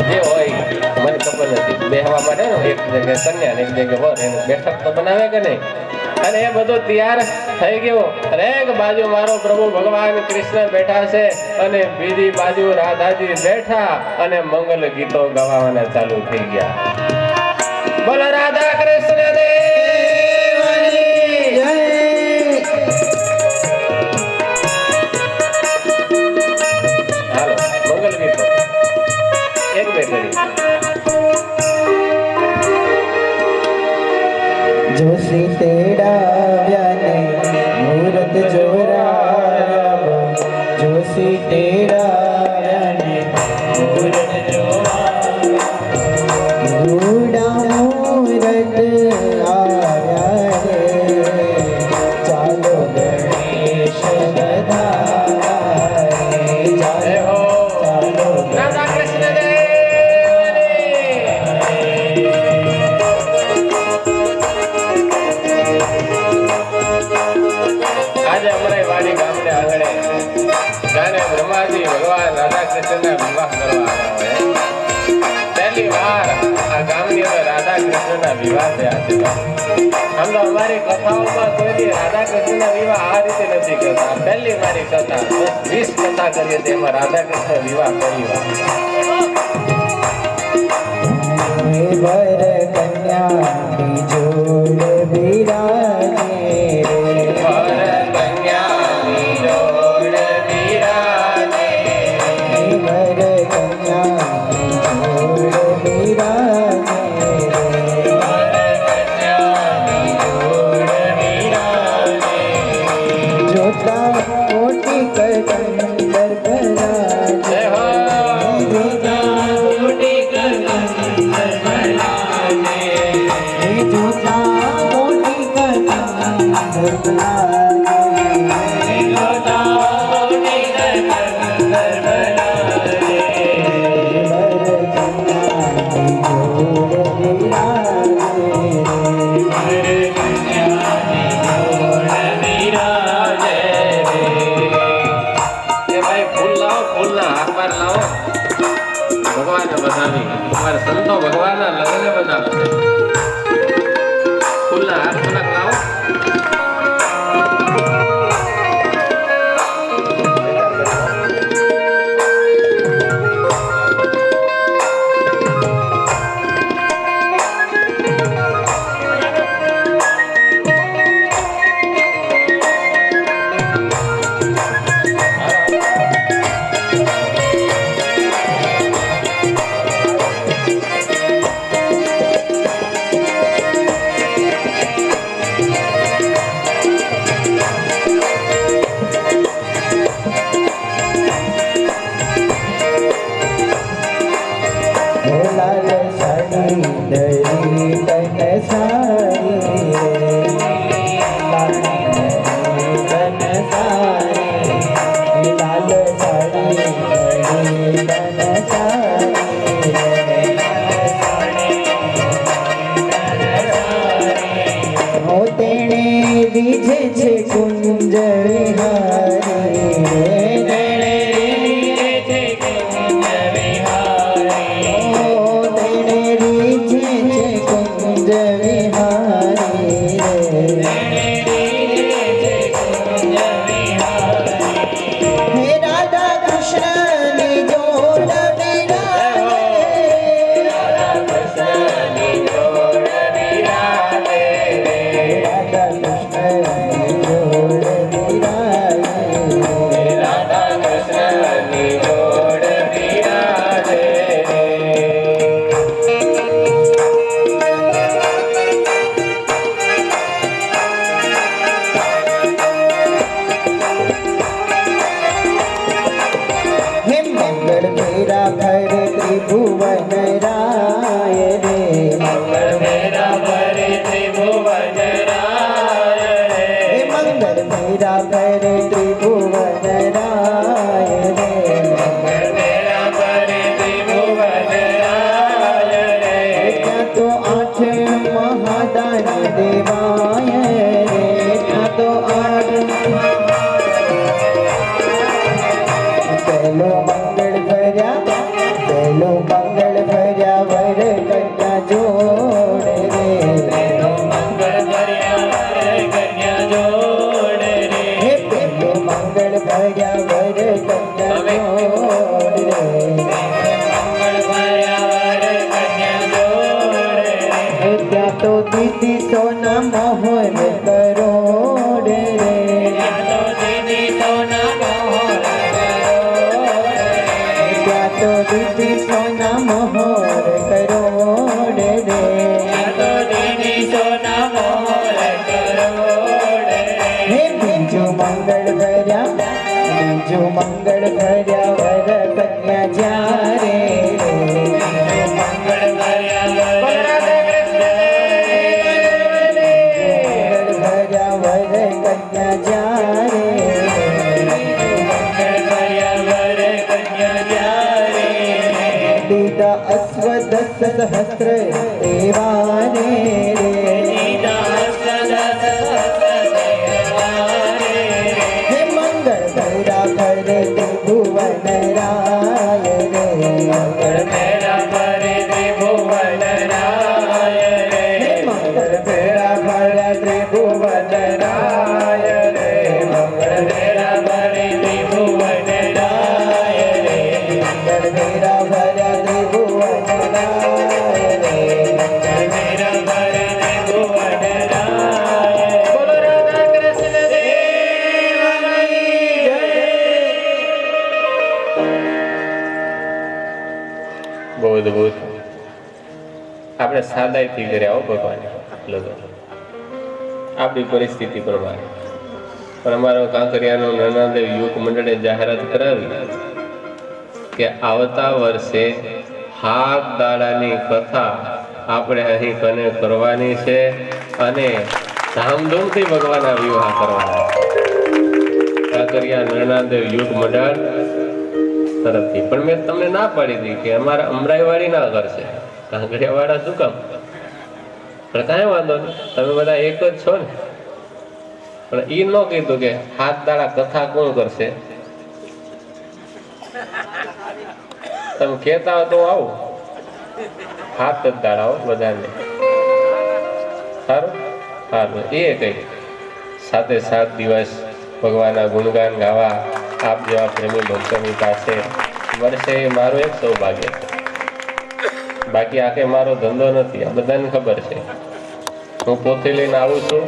Speaker 1: જે હોય મને ખબર નથી બેહવા માટે ને એક જગ્યાએ કન્યા ને એક જગ્યાએ વર એને બેઠક તો બનાવે કે નહીં. અને એ બધું તૈયાર થઈ ગયું. અને એક બાજુ મારો પ્રભુ ભગવાન કૃષ્ણ બેઠા છે અને બીજી બાજુ રાધાજી બેઠા અને મંગલ ગીતો ગવાવાના ચાલુ થઈ ગયા. બોલો રાધા કૃષ્ણ દેવની જય. હાલો મંગલ ગીતો એક બે કરી.
Speaker 3: જોશી તેડાવ્યાને મુહૂર્ત જોરાવ. જોશી તેડાવ્યાને મુહૂર્ત જોરાવ. રૂડા મુહૂર્ત આવ્યા રે ચાલો ગણેશ વધારે. ચાલો ચાલો
Speaker 1: રાધા કૃષ્ણ દેવની. આજે અમારે વાડી ગામને આંગણે જાણે બ્રહ્માજી ભગવાન રાધા કૃષ્ણના વિવાહ કરવા આવ્યા હોય. પહેલી વાર આ ગામની અંદર રાધા કૃષ્ણના વિવાહ થયા છે. આમ તો અમારી કથાઓમાં કોઈ દી રાધા કૃષ્ણના વિવાહ આ રીતે નથી કરતા. પહેલી મારી કથા 20 કથા કરીએ છીએ એમાં રાધા કૃષ્ણ વિવાહ પહેલી વાર.
Speaker 3: વર કન્યાની જોડ બિરાજે રે.
Speaker 1: વર કન્યાની જોડ બિરાજે.
Speaker 3: વર કન્યાની જોડ બિરાજે રે.
Speaker 1: વર કન્યાની જોડ બિરાજે.
Speaker 3: જોતા મોટી કંદર બરાજે.
Speaker 1: જય હો.
Speaker 3: જોતા મોટી કંદર બરાજે. જોતા મોટી કંદર બરાજે.
Speaker 1: ભગવાનને વધાવી અમારા સંતો ભગવાનના લગ્ન બનાવે છે. ફૂલના હાર થોડાક લાવો.
Speaker 3: લાલ સાડી દરી તન સારી રે. લાલ તન સારી. લાલ સાડી દરી તન સારી રે. હો તેણે રીઝે છે કુંજ વિહારી રે. તેણે રીઝે છે કુંજ વિહારી. ત્રિભુવન રાય રે
Speaker 2: મંગળ મેરા ભરે ત્રિભુવન રાય રે
Speaker 3: હે મંગળ મેરા ભરે ત્રિભુવન રાય રે
Speaker 2: મંગળ મેરા ભરે ત્રિભુવન રાય રે
Speaker 3: ત્યાં તો આઠ મહાદાન દેવાય રે ત્યાં તો પહેલો મંગળ ભર્યા વર કન્યા જોડે રે
Speaker 2: પહેલો મંગળ ભર્યા વર કન્યા જોડે રે
Speaker 3: હે પહેલો મંગળ ભર્યા વર કન્યા જોડે રે
Speaker 2: મંગળ ભર્યા વર કન્યા જોડે રે
Speaker 3: હે ત્યાં તો દીદી સોના મોહર કરોડે રે
Speaker 2: ત્યાં તો દીદી સોના મોહર
Speaker 3: ત્યાં તો દીદી સોના મોહર કરોડે રે
Speaker 2: તો દીદી સોના મોહર કરોડે
Speaker 3: હે બીજું મંગળ ભર્યા વર કન્યા જ્યારે
Speaker 2: મંગળ ભર્યા વર
Speaker 3: કન્યા જ્યારે
Speaker 2: મંગળ ભર્યા વર કન્યા જ્યારે
Speaker 3: દીદા અશ્વદસ સહસ્ત્ર દેવાને રે
Speaker 2: દીદા સદસ સદેવારે
Speaker 3: હે મંગળ ભૈરા ભરે ત્રિભુવન રાય રે
Speaker 2: મંગળ મેરા ભરે ત્રિભુવન રાય રે
Speaker 3: હે મંગળ ભૈરા ભરે ત્રિભુવન રાય રે
Speaker 2: મંગળ મેરા ભરે ત્રિભુવન રાય રે
Speaker 3: મંગળ ભૈરા ભરે ત્રિભુવન રાય રે
Speaker 2: મંગળ મેરા ભરે ત્રિભુવન રાય બોલો રાધા કૃષ્ણ દેવની જય
Speaker 1: બહુ અદભુત. આપણે સાદાઈથી કર્યા હો ભગવાન લગ્ન આપણી પરિસ્થિતિ પ્રમાણે. પણ અમારો કાંકરિયાનો નરનાદેવ યુવક મંડળે જાહેરાત કરાવી કે આવતા વર્ષે 7 દાડાની કથા આપણે અહીં કને કરવાની છે અને ધામધૂમથી ભગવાનના વિવાહ કરવાના છે. કાંકરિયા નરનાદેવ યુવક મંડળ તરફથી. પણ મેં તમને ના પાડી દીધી કે અમારા અમરાઈવાડી ના કરશે, કાંકરિયાવાળા શું કામ? પણ કાંઈ વાંધો નહીં, તમે બધા એક જ છો ને. પણ એ ન કીધું કે 7 દાડા કથા કોણ કરશે. તમે કહેતા હો તો આવું 7 જ દાડા બધાને. સારું સારું. એ કઈ સાથે 7 દિવસ ભગવાનના ગુણગાન ગાવા આપ જેવા પ્રેમી ભક્તોની પાસે મળશે એ મારું એક સૌભાગ્ય છે. બાકી આખે મારો ધંધો નથી, આ બધાને ખબર છે. હું પોથી લઈને આવું છું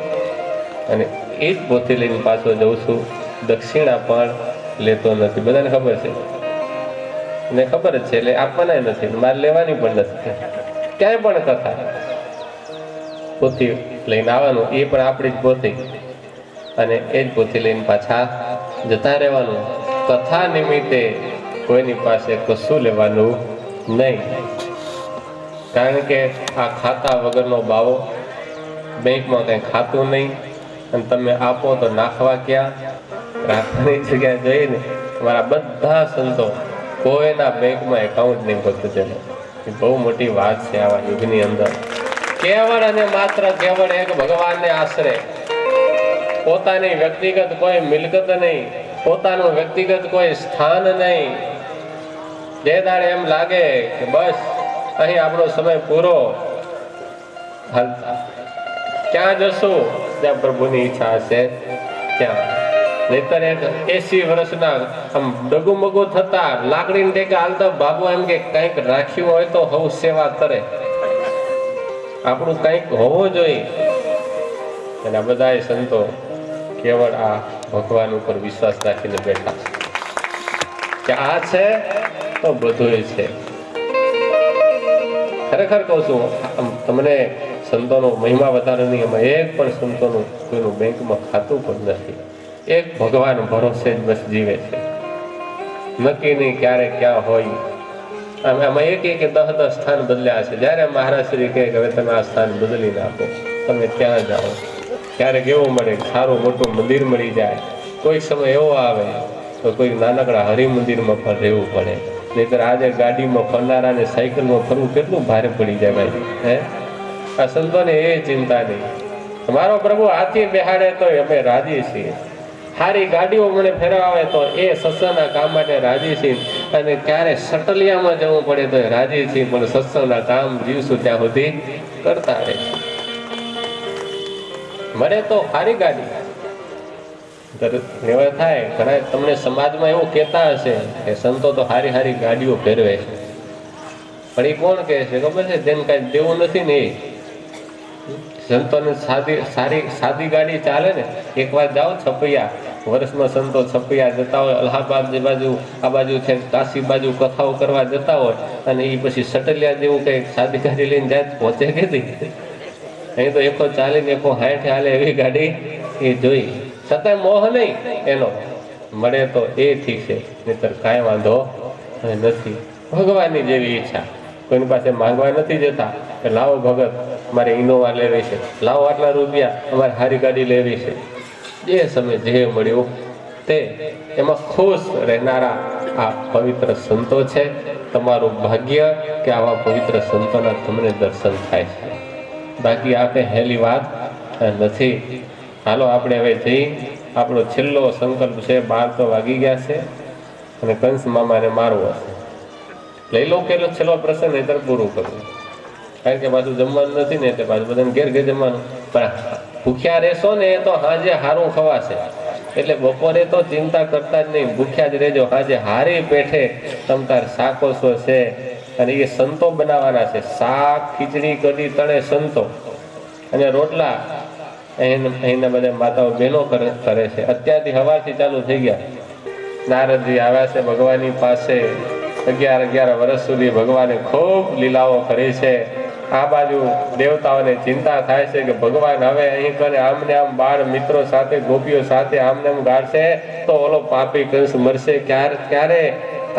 Speaker 1: અને એ જ પોથી લઈને પાછો જઉં છું. દક્ષિણા પણ લેતો નથી, બધાને ખબર છે. ને ખબર જ છે એટલે આપવાના નથી, મારે લેવાની પણ નથી. ક્યાંય પણ કથા પોથી લઈને આવવાનું, એ પણ આપણી જ પોથી, અને એ જ પોથી લઈને પાછા જતા રહેવાનું. કથા નિમિત્તે કોઈની પાસે કશું લેવાનું નહીં. કારણ કે આ ખાતા વગરનો બાવો, બેંકમાં કંઈ ખાતું નહીં, અને તમે આપો તો નાખવા ક્યાં, રાખવાની જગ્યા જોઈને મારા બધા સંતો કોઈના બેંકમાં એકાઉન્ટ નહીં ભક્તજનો. એ બહુ મોટી વાત છે આવા યુગની અંદર. કેવળ અને માત્ર કેવળ એક ભગવાનને આશરે, પોતાની વ્યક્તિગત કોઈ મિલકત નહીં, પોતાનું વ્યક્તિગત કોઈ સ્થાન નહીં. જે દાડે એમ લાગે કે બસ અહીં આપણો સમય પૂરો, હાલતા ક્યાં જશું? જ્યાં પ્રભુની ઈચ્છા હશે ત્યાં. નહીતર એક 80 વર્ષના આમ ડગુમગુ થતા લાકડીને ટેકે હાલતા બાબુ એમ કે કંઈક રાખ્યું હોય તો હવ સેવા કરે, આપણું કંઈક હોવું જોઈએ. અને આ બધા સંતો કેવળ આ ભગવાન ઉપર વિશ્વાસ રાખીને બેઠા છે કે આ છે તો બધું છે. ખરેખર કહું છું, તમને સંતોનો મહિમા વધારવાની એમાં એક પણ સંતોનું કોઈનું બેંકમાં ખાતું પણ નથી. એક ભગવાન ભરોસે જ બસ જીવે છે. નક્કી નહીં ક્યારે ક્યાં હોય, આમાં એક 10 સ્થાન બદલ્યા છે. જ્યારે મહારાજ શ્રી કહે કે હવે તમે આ સ્થાન બદલી નાખો, તમે ત્યાં જાઓ. ક્યારેક એવું મળે સારું મોટું મંદિર મળી જાય, કોઈક સમય એવો આવે તો કોઈ નાનકડા હરિમંદિરમાં પણ રહેવું પડે. નહીંતર આજે ગાડીમાં ફરનારાને સાયકલમાં ફરવું કેટલું ભારે પડી જાય ભાઈ. હે, આ સંતોને એ ચિંતા નહીં. મારો પ્રભુ હાથી બેહાડે તો અમે રાજી છીએ, સારી ગાડીઓ મને ફેરવાવે તો એ સત્સંગના કામ માટે રાજી છીએ, અને ક્યારે સટલિયામાં જવું પડે તો રાજી છીએ, પણ સત્સંગના કામ જીવશું ત્યાં સુધી કરતા રહે. મળે તો સારી ગાડી એવા થાય. ઘણા તમને સમાજમાં એવું કહેતા હશે કે સંતો તો સારી સારી ગાડીઓ ફેરવે છે, પણ એ કોણ કહે છે ખબર છે? જેને કાંઈ દેવું નથી ને એ. સંતોને સાદી ગાડી ચાલે ને. એકવાર જાઓ છપૈયા, વર્ષમાં સંતો છપૈયા જતા હોય, અલ્હાબાદ બાજુ આ બાજુ છે કાશી બાજુ કથાઓ કરવા જતા હોય, અને એ પછી સટલિયા જેવું કંઈક સાદી ગાડી લઈને જાય પહોંચે કીધી. અહીં તો 140 160 હાલે એવી ગાડી એ જોઈ, છતાંય મોહ નહીં એનો. મળે તો એ ઠીક છે, નહીતર કાંઈ વાંધો નથી. ભગવાનની જેવી ઈચ્છા. કોઈની પાસે માંગવા નથી જતા કે લાવો ભગત મારે ઇનોવા લેવી છે, લાવો આટલા રૂપિયા અમારે સારી ગાડી લેવી છે. જે સમય જે મળ્યું તે એમાં ખુશ રહેનારા આ પવિત્ર સંતો છે. તમારું ભાગ્ય કે આવા પવિત્ર સંતોના તમને દર્શન થાય છે. બાકી આપણે હેલી વાત નથી. હાલો આપણે હવે જઈ, આપણો છેલ્લો સંકલ્પ છે. 12 તો વાગી ગયા છે અને કંસ મામાને મારવો હશે. લઈ લો કે છેલ્લો પ્રસંગ નહીતર પૂરું કરવું, કારણ કે પાછું જમવાનું નથી ને, એટલે પાછું બધાને ઘેર ઘેર જમવાનું. પણ ભૂખ્યા રહેશો ને તો હાજે હારું ખવાશે, એટલે બપોરે તો ચિંતા કરતા જ નહીં, ભૂખ્યા જ રહેજો. હાજે હારી પેઠે તમતાર શાકોસો છે, અને એ સંતો બનાવવાના છે. શાક ખીચડી કઢી તળે સંતો, અને રોટલા અહીંના બધા માતાઓ બહેનો કરે છે. અત્યારથી સવારથી ચાલુ થઈ ગયા. નારદજી આવ્યા છે ભગવાનની પાસે. 11 વર્ષ સુધી ભગવાને ખૂબ લીલાઓ કરી છે. આ બાજુ દેવતાઓને ચિંતા થાય છે કે ભગવાન હવે અહીં કરે આમને આમ બાળ મિત્રો સાથે ગોપીઓ સાથે આમને આમ ગાળશે તો ઓલો પાપી કંસ મરશે ક્યારે.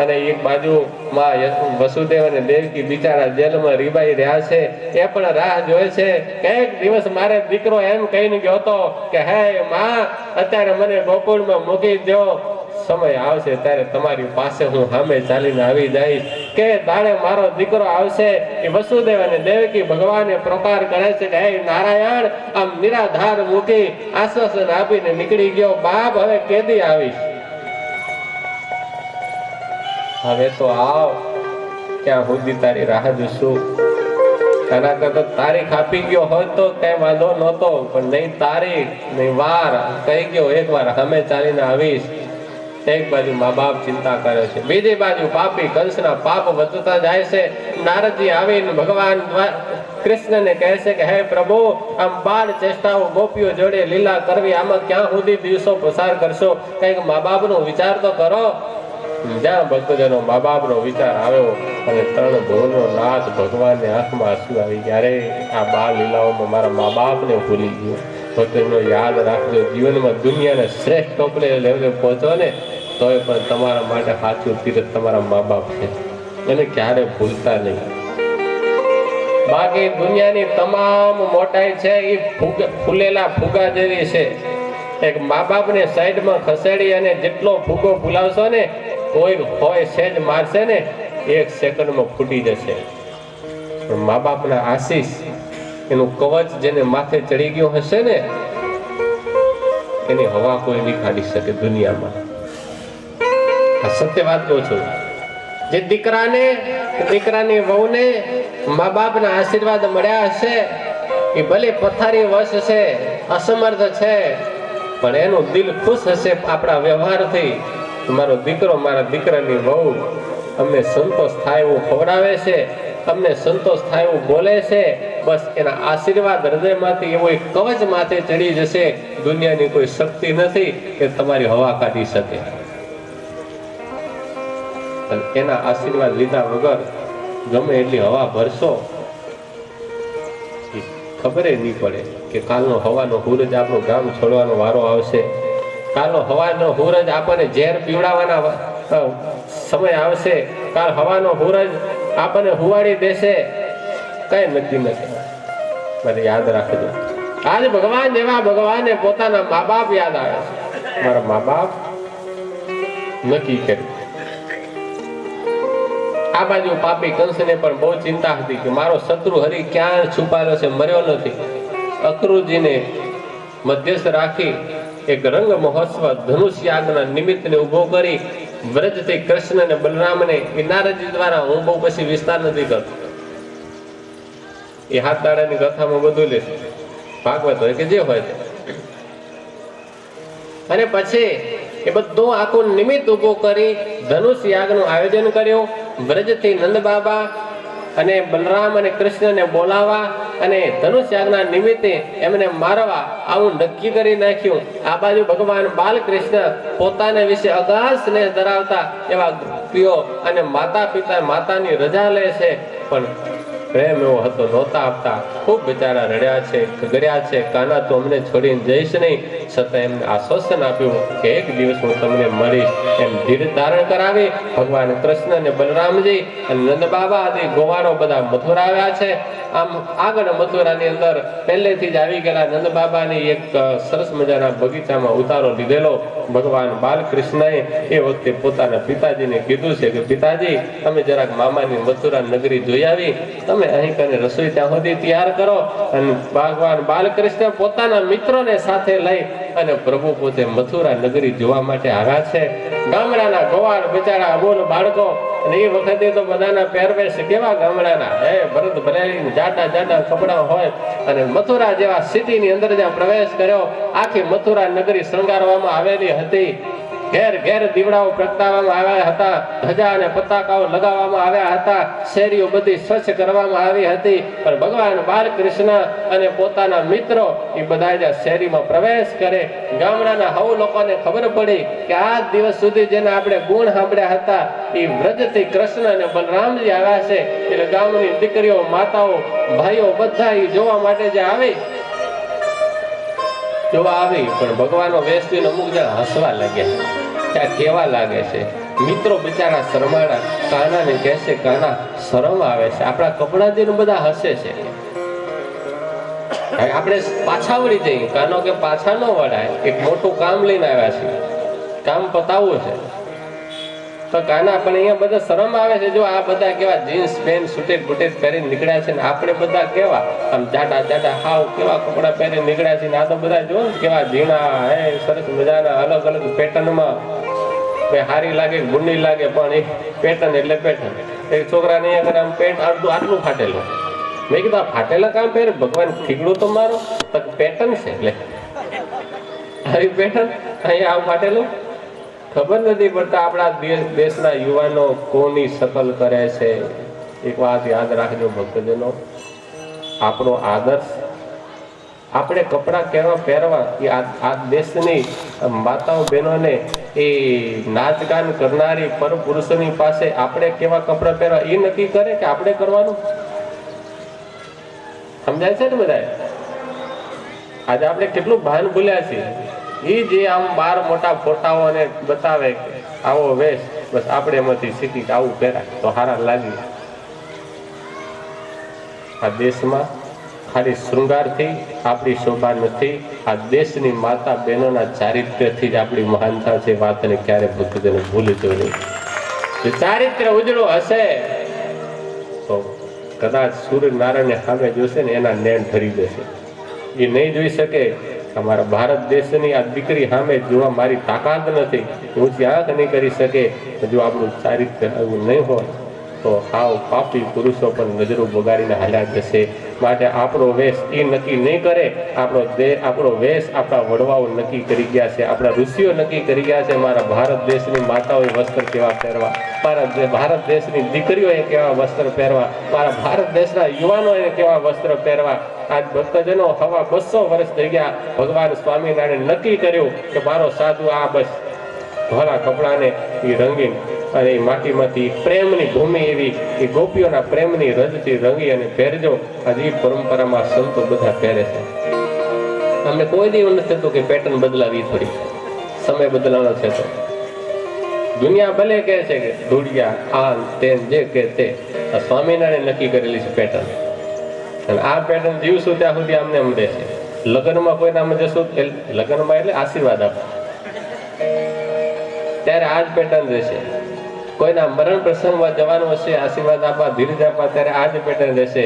Speaker 1: અને એક બાજુ માં વસુદેવ અને દેવકી બિચારા જેલમાં રીબાઈ રહ્યા છે, એ પણ રાહ જોવે છે. એક દિવસ મારે દીકરો એમ કહીને ગયો હતો કે હે માં, અત્યારે મને ગોકુળમાં મૂકી દો, સમય આવશે ત્યારે તમારી પાસે હું સામે ચાલીને આવી જઈશ. કે દાડે મારો દીકરો આવશે. એ વસુદેવ અને દેવકી ભગવાને પ્રકાર કરે છે કે હે નારાયણ, આમ નિરાધાર મૂકી આશ્વાસન આપીને નીકળી ગયો. બાપ હવે કેદી આવીશ? હવે તો આવ, ક્યાં સુધી તારી રાહ જોશું? આના કરતા તારીખ આપી ગયો હોત તો કઈ વાંધો નહોતો, પણ નહીં તારીખ નહીં વાર, કહી ગયો એકવાર અમે ચાલીને આવીશ. એક બાજુ મા બાપ ચિંતા કરે છે, બીજી બાજુ પાપી કંસના પાપ વધતા જાય છે. નારદજી આવીને ભગવાન કૃષ્ણને કહે છે કે હે પ્રભુ, આમ બાળ ચેષ્ટાઓ ગોપીઓ જોડે લીલા કરવી, આમાં ક્યાં સુધી દિવસો પસાર કરશો? કંઈક મા બાપનો વિચાર તો કરો. જ્યાં ભક્તજનો મા બાપનો વિચાર આવ્યો અને 3 ભુવનનો નાથ ભગવાનને આંખમાં આંસુ આવી ગયા. અરે આ બાળ લીલાઓમાં મારા મા બાપને ભૂલી ગયો. ભક્તજનો યાદ રાખજો, જીવનમાં દુનિયાને શ્રેષ્ઠ ટોપલે લેવલે પહોંચો ને તોય પણ તમારા માટે સાચું તીર્થ તમારા મા બાપ છે, એને ક્યારે ભૂલતા નહીં. બાકી દુનિયાની તમામ મોટાઈ છે એ ફૂલેલા ફુગા જેવી છે. એક મા બાપને સાઈડમાં ખસેડી અને જેટલો ફુગો ફૂલાવશો ને, કોઈ હોય સેજ મારશે ને 1 સેકન્ડમાં ફૂટી જશે. પણ મા બાપના આશીષ, એનું કવચ જેને માથે ચડી ગયું હશે ને, એની હવા કોઈ નહીં કાઢી શકે દુનિયામાં. આ સત્ય વાત કહું છું. જે દીકરાની વહુને મા બાપના આશીર્વાદ મળ્યા હશે, એ ભલે પથારી વશ છે, અસમર્થ છે, પણ એનું દિલ ખુશ હશે આપણા વ્યવહારથી. મારો દીકરો, મારા દીકરાની વહુ અમને સંતોષ થાય એવું ખવડાવે છે, અમને સંતોષ થાય એવું બોલે છે. બસ એના આશીર્વાદ હૃદયમાંથી એવો એક કવચ માથે ચડી જશે. દુનિયાની કોઈ શક્તિ નથી કે તમારી હવા કાઢી શકે. એના આશીર્વાદ લીધા વગર ગમે એટલી હવા ભરશો, ખબર નહીં પડે કે કાલનો હવાનો સૂરજ આપણું ગામ છોડવાનો વારો આવશે. કાલનો હવાનો સૂરજ આપણને ઝેર પીવડાવવાના સમય આવશે. કાલ હવાનો સૂરજ આપણને હુવાડી દેશે કઈ નક્કી નથી. મને યાદ રાખજો, આજ ભગવાન જેવા ભગવાને પોતાના મા બાપ યાદ આવે છે. મારા મા બાપ નક્કી કર્યું. આ બાજુ પાપી કંસને પણ બહુ ચિંતા હતી કે મારો શત્રુ હરી ક્યાં છુપાયેલો છે, મર્યો નથી. અક્રૂરજીને મધ્યસ્થ રાખી એક રંગ મહોત્સવ ધનુષ યાગના નિમિત્તને ઉભો કરી વ્રજથી કૃષ્ણ અને બલરામને એ નારદજી દ્વારા, હું બહુ પછી વિસ્તાર નથી કરતો, એ હાથ દાડાની કથામાં બધું લેશે, ભાગવત હોય કે જે હોય તે. અને પછી એ બધું આખું નિમિત્ત ઉભું કરી ધનુષ યાગનું આયોજન કર્યું. વ્રજથી નંદ બાબા અને બલરામ અને કૃષ્ણને બોલાવવા અને ધનુષ યાગના નિમિત્તે એમને મારવા આવું નક્કી કરી નાખ્યું. આ બાજુ ભગવાન બાલકૃષ્ણ પોતાને વિશે અગાધ સ્નેહ ધરાવતા એવા ગોપીઓ અને માતા પિતા માતાની રજા લે છે, પણ પ્રેમ એવો હતો નહોતા આપતા. ખૂબ બિચારા રડ્યા છે, ગગર્યા છે, કાના તો અમને છોડીને જઈશ નહીં. છતાં એમને આશ્વાસન આપ્યું કે એક દિવસ હું તમને મળીશ. એમ ધીર ધારણ કરાવી ભગવાન કૃષ્ણ અને બલરામજી અને નંદ બાબા આદિ ગોવાળો બધા મથુરા આવ્યા છે. આમ આગળ મથુરાની અંદર પહેલેથી જ આવી ગયેલા નંદ બાબાની એક સરસ મજાના બગીચામાં ઉતારો લીધેલો. ભગવાન બાલકૃષ્ણએ એ વખતે પોતાના પિતાજીને કીધું છે કે પિતાજી, તમે જરાક મામાની મથુરા નગરી જોઈ આવી, તમે અહીં કને રસોઈ ત્યાં સુધી તૈયાર કરો. અને ભગવાન બાલકૃષ્ણ પોતાના મિત્રોને સાથે લઈ અને પ્રભુ પોતે મથુરા નગરી જોવા માટે આવ્યા છે. ગામડાના ગોવાળ બિચારા અબોલ બાળકો, અને એ વખતે તો બધાના પહેરવેશ કેવા ગામડાના, હે ભરત ભરેલી જાડા જાડા કપડા હોય. અને મથુરા જેવા સિટીની અંદર જ્યાં પ્રવેશ કર્યો, આખી મથુરા નગરી શણગારવામાં આવેલી હતી. ઘેર ઘેર દીવડાઓ પ્રગટાવવામાં આવ્યા હતા, ધજા અને પતાકાઓ લગાવવામાં આવ્યા હતા, શેરીઓ બધી સ્વચ્છ કરવામાં આવી હતી. પણ ભગવાન બાલકૃષ્ણ અને પોતાના મિત્રો એ બધા જ્યાં શેરીમાં પ્રવેશ કરે, ગામડાના હવ લોકોને ખબર પડી કે આ દિવસ સુધી જેના આપણે ગુણ સાંભળ્યા હતા એ વ્રજથી કૃષ્ણ અને બલરામજી આવ્યા છે. એટલે ગામની દીકરીઓ, માતાઓ, ભાઈઓ બધા એ જોવા માટે જે આવી પણ ભગવાનનો વેશ જોઈને અમુક જણા હસવા લાગ્યા. ત્યાં કેવા લાગે છે મિત્રો, બિચારા શરમાડા. કાનાને કહે છે, કાના શરમ આવે છે, આપણા કપડા જોઈને બધા હસે છે. આપણે પાછા વળી જઈએ. કાનો કે પાછા ન વળાય, એક મોટું કામ લઈને આવ્યા છે, કામ પતાવવું છે. તો કાના પણ અહીંયા બધા શરમ આવે છે. જો આ બધા કેવા જીન્સ પેન્ટ સુટેડ બુટેડ પહેરીને નીકળ્યા છે, ને આપણે બધા કેવા આમ જાડા જાડા હાવ કેવા કપડા પહેરીને નીકળ્યા છે. આ તો બધા જો કેવા ઝીણા, હે સરસ મજાના અલગ અલગ પેટર્નમાં, હારી લાગે ગુંડી લાગે, પણ એ પેટર્ન એટલે પેટર્ન. એક છોકરાને અહીંયા આમ પેન્ટ આટલું ફાટેલું. મેં કીધું આ ફાટેલા કામ પહેરે, ભગવાન ઠીકડું તો મારો પેટર્ન છે. એટલે આવી પેટર્ન અહીંયા આવું ફાટેલું. ખબર નથી પડતા આપણા દેશના યુવાનો કોની શકલ કરે છે. એક વાત યાદ રાખજો ભક્તજનો, આપણો આદર્શ, આપણે કપડાં કેવા પહેરવા એ આ દેશની માતાઓ બહેનોને, એ નાચગાન કરનારી પર પુરુષોની પાસે આપણે કેવા કપડાં પહેરવા એ નક્કી કરે કે આપણે કરવાનું. સમજાય છે ને બધા? આજે આપણે કેટલું ભાન ભૂલ્યા છીએ. એ જે આમ બાર મોટા ફોટાઓને બતાવે આવો વેશ, બસ આપણે એમાંથી શીખી કે આવું પહેરાય તો સારા લાગી. આ દેશમાં ખાલી શૃંગારથી આપણી શોભા નથી, આ દેશની માતા બહેનોના ચારિત્ર્યથી જ આપણી મહાનતા છે. વાતને ક્યારે ભક્તજનો ભૂલજો નહીં. જો ચારિત્ર્ય ઉજળું હશે તો કદાચ સૂર્યનારાયણને સામે જોશે ને એના નેણ ધરી જશે. એ નહીં જોઈ શકે. અમારા ભારત દેશની આ દીકરી સામે જોવા મારી તાકાત નથી, ઊંચી આંખ નહીં કરી શકે. જો આપણું ચારિત્ર્ય એવું નહીં હોય તો આવ પાપી પુરુષો પણ નજરો બગાડીને હાલ્યા જશે. માટે આપણો વેશ એ નક્કી નહીં કરે. આપણો વેશ આપણા વડવાઓ નક્કી કરી ગયા છે, આપણા ઋષિઓ નક્કી કરી ગયા છે. મારા ભારત દેશની માતાઓએ વસ્ત્ર કેવા પહેરવા, મારા ભારત દેશની દીકરીઓએ કેવા વસ્ત્ર પહેરવા, મારા ભારત દેશના યુવાનોએ કેવા વસ્ત્ર પહેરવા. આજ ભક્તજનો હવા 200 વર્ષ થઈ ગયા. ભગવાન સ્વામિનારાયણ નક્કી કર્યું કે મારો સાધુ આ બસ ધોળા કપડાને એ રંગીન અને એ માટીમાંથી પ્રેમની ભૂમિ એવી એ ગોપીઓના પ્રેમની રજથી રંગી અને પહેરજો. આજે એ પરંપરામાં સંતો બધા પહેરે છે. અમને કોઈ દી એવું નથી થતું કે પેટર્ન બદલાવી, થોડી સમય બદલાવાનો છે. તો દુનિયા ભલે કહે છે કે ધૂળિયા આ તેન જે કે તે, આ સ્વામિનારાયણ નક્કી કરેલી છે પેટર્ન. અને આ પેટર્ન જીવશું ત્યાં સુધી આમને એમ રહેશે. લગ્નમાં કોઈ નામ જશું, લગ્નમાં એટલે આશીર્વાદ આપો ત્યારે આ જ પેટર્ન રહેશે. કોઈના મરણ પ્રસંગમાં જવાનું હશે, આશીર્વાદ આપવા, ધીરજ આપવા, ત્યારે આ જ પેટર્ન રહેશે.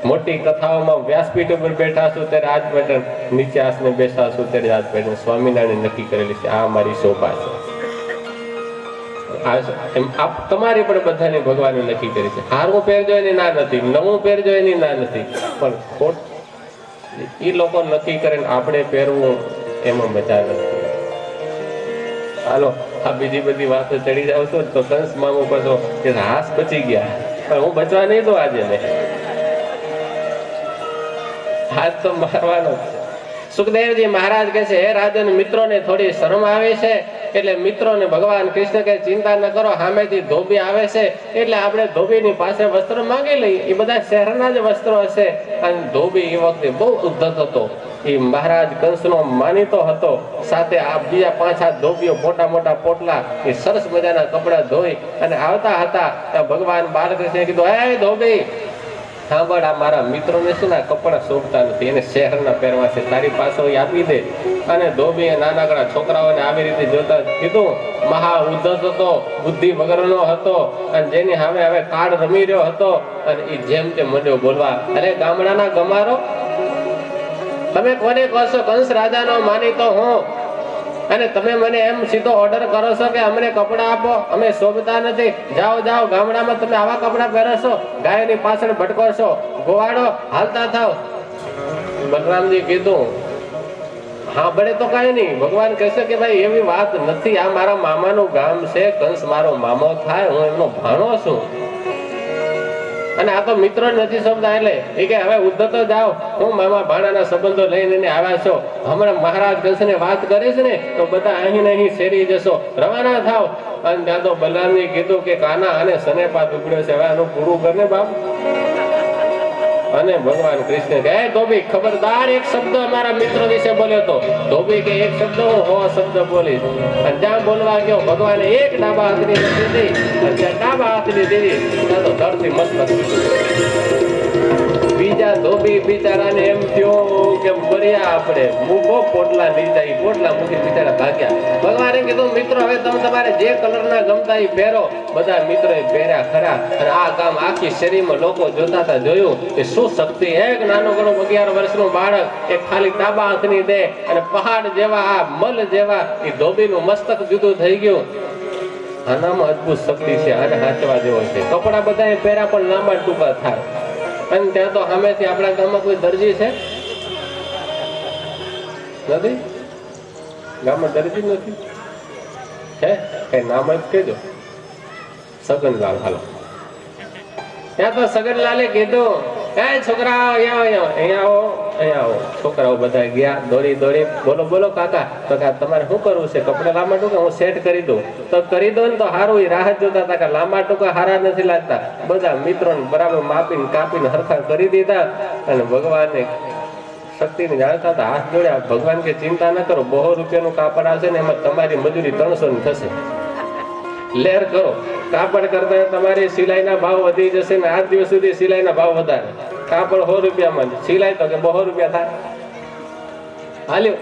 Speaker 1: મોટી કથાઓમાં વ્યાસપીઠ ઉપર બેઠાશું ત્યારે આ જ પેટર્ન, નીચે આસને બેસાશું ત્યારે આ જ પેટર્ન સ્વામિનારાયણ નક્કી કરેલી છે. આ મારી શોભા છે. તમારી પણ બધાને ભગવાને નક્કી કરી છે. હારું પહેરજો એની ના નથી, નવું પહેરજો એની ના નથી, પણ ખોટ એ લોકો નક્કી કરે ને આપણે પહેરવું એમાં મજા નથી. હાલો આ બીજી બધી વાતો ચડી જાવ છો તો કંસ મામો પાછો કે હાસ બચી ગયા, પણ હું બચવા નહીં દઉં આજે ને, હાથ તો મારવાનો જ છે. સુખદેવજી મહારાજ કહે છે, હે રાજન, મિત્રોને થોડી શરમ આવે છે એટલે મિત્રોને ભગવાન કૃષ્ણ કે ચિંતા ન કરો, સામેથી ધોબી આવે છે એટલે આપણે ધોબીની પાસે વસ્ત્ર માંગી લઈએ. એ બધા શહેરના જ વસ્ત્રો હશે. અને ધોબી એ વખતે બહુ ઉદ્ધત હતો. એ મહારાજ કંસનો માનીતો હતો. સાથે આ બીજા 5-7 ધોબીઓ મોટા મોટા પોટલા એ સરસ મજાના કપડા ધોઈ અને આવતા હતા. ભગવાન બાલકૃષ્ણે કીધું, હે ધોબી સાંભળ, આ મારા મિત્રોને શું ના કપડા શોભતા નથી, એને શહેરના પહેરવા છે, તારી પાસે આપી દે. અને ધોબીએ નાનકડા છોકરાઓને આવી રીતે જોતા કીધું, મહા ઉદ્ધત હતો, બુદ્ધિ વગરનો હતો, અને જેની સામે હવે કાર્ડ રમી રહ્યો હતો. અને એ જેમ તેમ મંડ્યો બોલવા, અરે ગામડાના ગમારો, તમે કોને કહો છો કંસ રાજાનો માનીતો હું, અને તમે મને એમ સીધો ઓર્ડર કરો છો કે અમને કપડા આપો, અમે શોભતા નથી, જાઓ જાઓ, ગામડામાં તમે આવા કપડા પહેરશો, ગાયની પાછળ ભટકો છો, ગોવાડો, હાલતા થાવ. બલરામજી કીધું, હા ભલે તો કઈ નહીં. ભગવાન કહેશે કે ભાઈ એવી વાત નથી, આ મારા મામાનું ગામ છે, કંસ મારો મામો થાય, હું એમનો ભાણો છું, અને આ તો મિત્રો નથી શોભતા. એટલે એ કે હવે ઉદ્ધતો જાઓ, હું મામા ભાણાના સંબંધો લઈને આવ્યા છો, હમણાં મહારાજ કંસને વાત કરીશ ને તો બધા અહીં ને અહીં શેરી જશો, રવાના થાવ. અને ત્યાં તો બલરામજી કીધું કે કાના અને સનેપા ટુકડ્યો છે, હવે આનું પૂરું કરને બાપ. અને ભગવાન કૃષ્ણ કહે, ધોબી ખબરદાર, એક શબ્દ અમારા મિત્ર વિશે બોલ્યો તો. ધોબી કે એક શબ્દ હું 100 શબ્દ બોલીશ. અને જ્યાં બોલવા ગયો ભગવાને એક ડાબા હાથની દીધી, અને જ્યાં ડાબા હાથની દીધી ત્યાં તો ધરતી મસ્તક. બીજા ધોબી બિચારાને એમ થયું કે મર્યા આપણે, મૂકો પોટલા નીચા, પોટલા મૂકી બિચારા ભાગ્યા. ભગવાને કીધું, મિત્રો હવે તમે તમારે જે કલરના ગમતા એ પહેરો. બધા મિત્રોએ પહેર્યા ખરા. અને આ કામ આખી શેરીમાં લોકો જોતા હતા. જોયું કે શું શક્તિ, એક નાનું ઘણું 11 વર્ષનું બાળક એક ખાલી ડાબા હાથની દે, અને પહાડ જેવા આ મલ જેવા એ ધોબીનું મસ્તક જુદું થઈ ગયું. આનામાં અદભુત શક્તિ છે, આને હાચવા જેવો છે. કપડા બધા પહેર્યા પણ લાંબા ટૂંકા થાય. અને ત્યાં તો સામેથી આપણા ગામમાં કોઈ દરજી છે નથી? ગામમાં દરજી નથી છે? કઈ નામ જ કહેજો. સગનલાલ. હાલો, ત્યાં તો સગનલાલે કીધું, હે છોકરા અહીંયા આવો. છોકરાઓ બધા ગયા દોડી દોડી, બોલો બોલો કાકા. તો તમારે શું કરવું છે? કપડા લાંબા ટૂંકા હું સેટ કરી દઉં. તો કરી દો ને તો સારું. એ રાહ જોતા હતા કે લાંબા ટૂંકા સારા નથી લાગતા. બધા મિત્રોને બરાબર માપીને કાપીને હરખા કરી દીધા. અને ભગવાનને શક્તિને જાણતા હતા, હાથ જોડ્યા. ભગવાન કે ચિંતા ન કરો, 200 રૂપિયાનું કાપડ આવશે ને એમાં તમારી મજૂરી 300 ની થશે. લેર કરો. કાપડ કરતા તમારી સિલાઈના ભાવ વધી જશે ને 8 દિવસ સુધી સિલાઈના ભાવ વધારે. કાપડ 100 રૂપિયામાં, સિલાઈ તો કે 200 રૂપિયા થાય. હાલ્યું.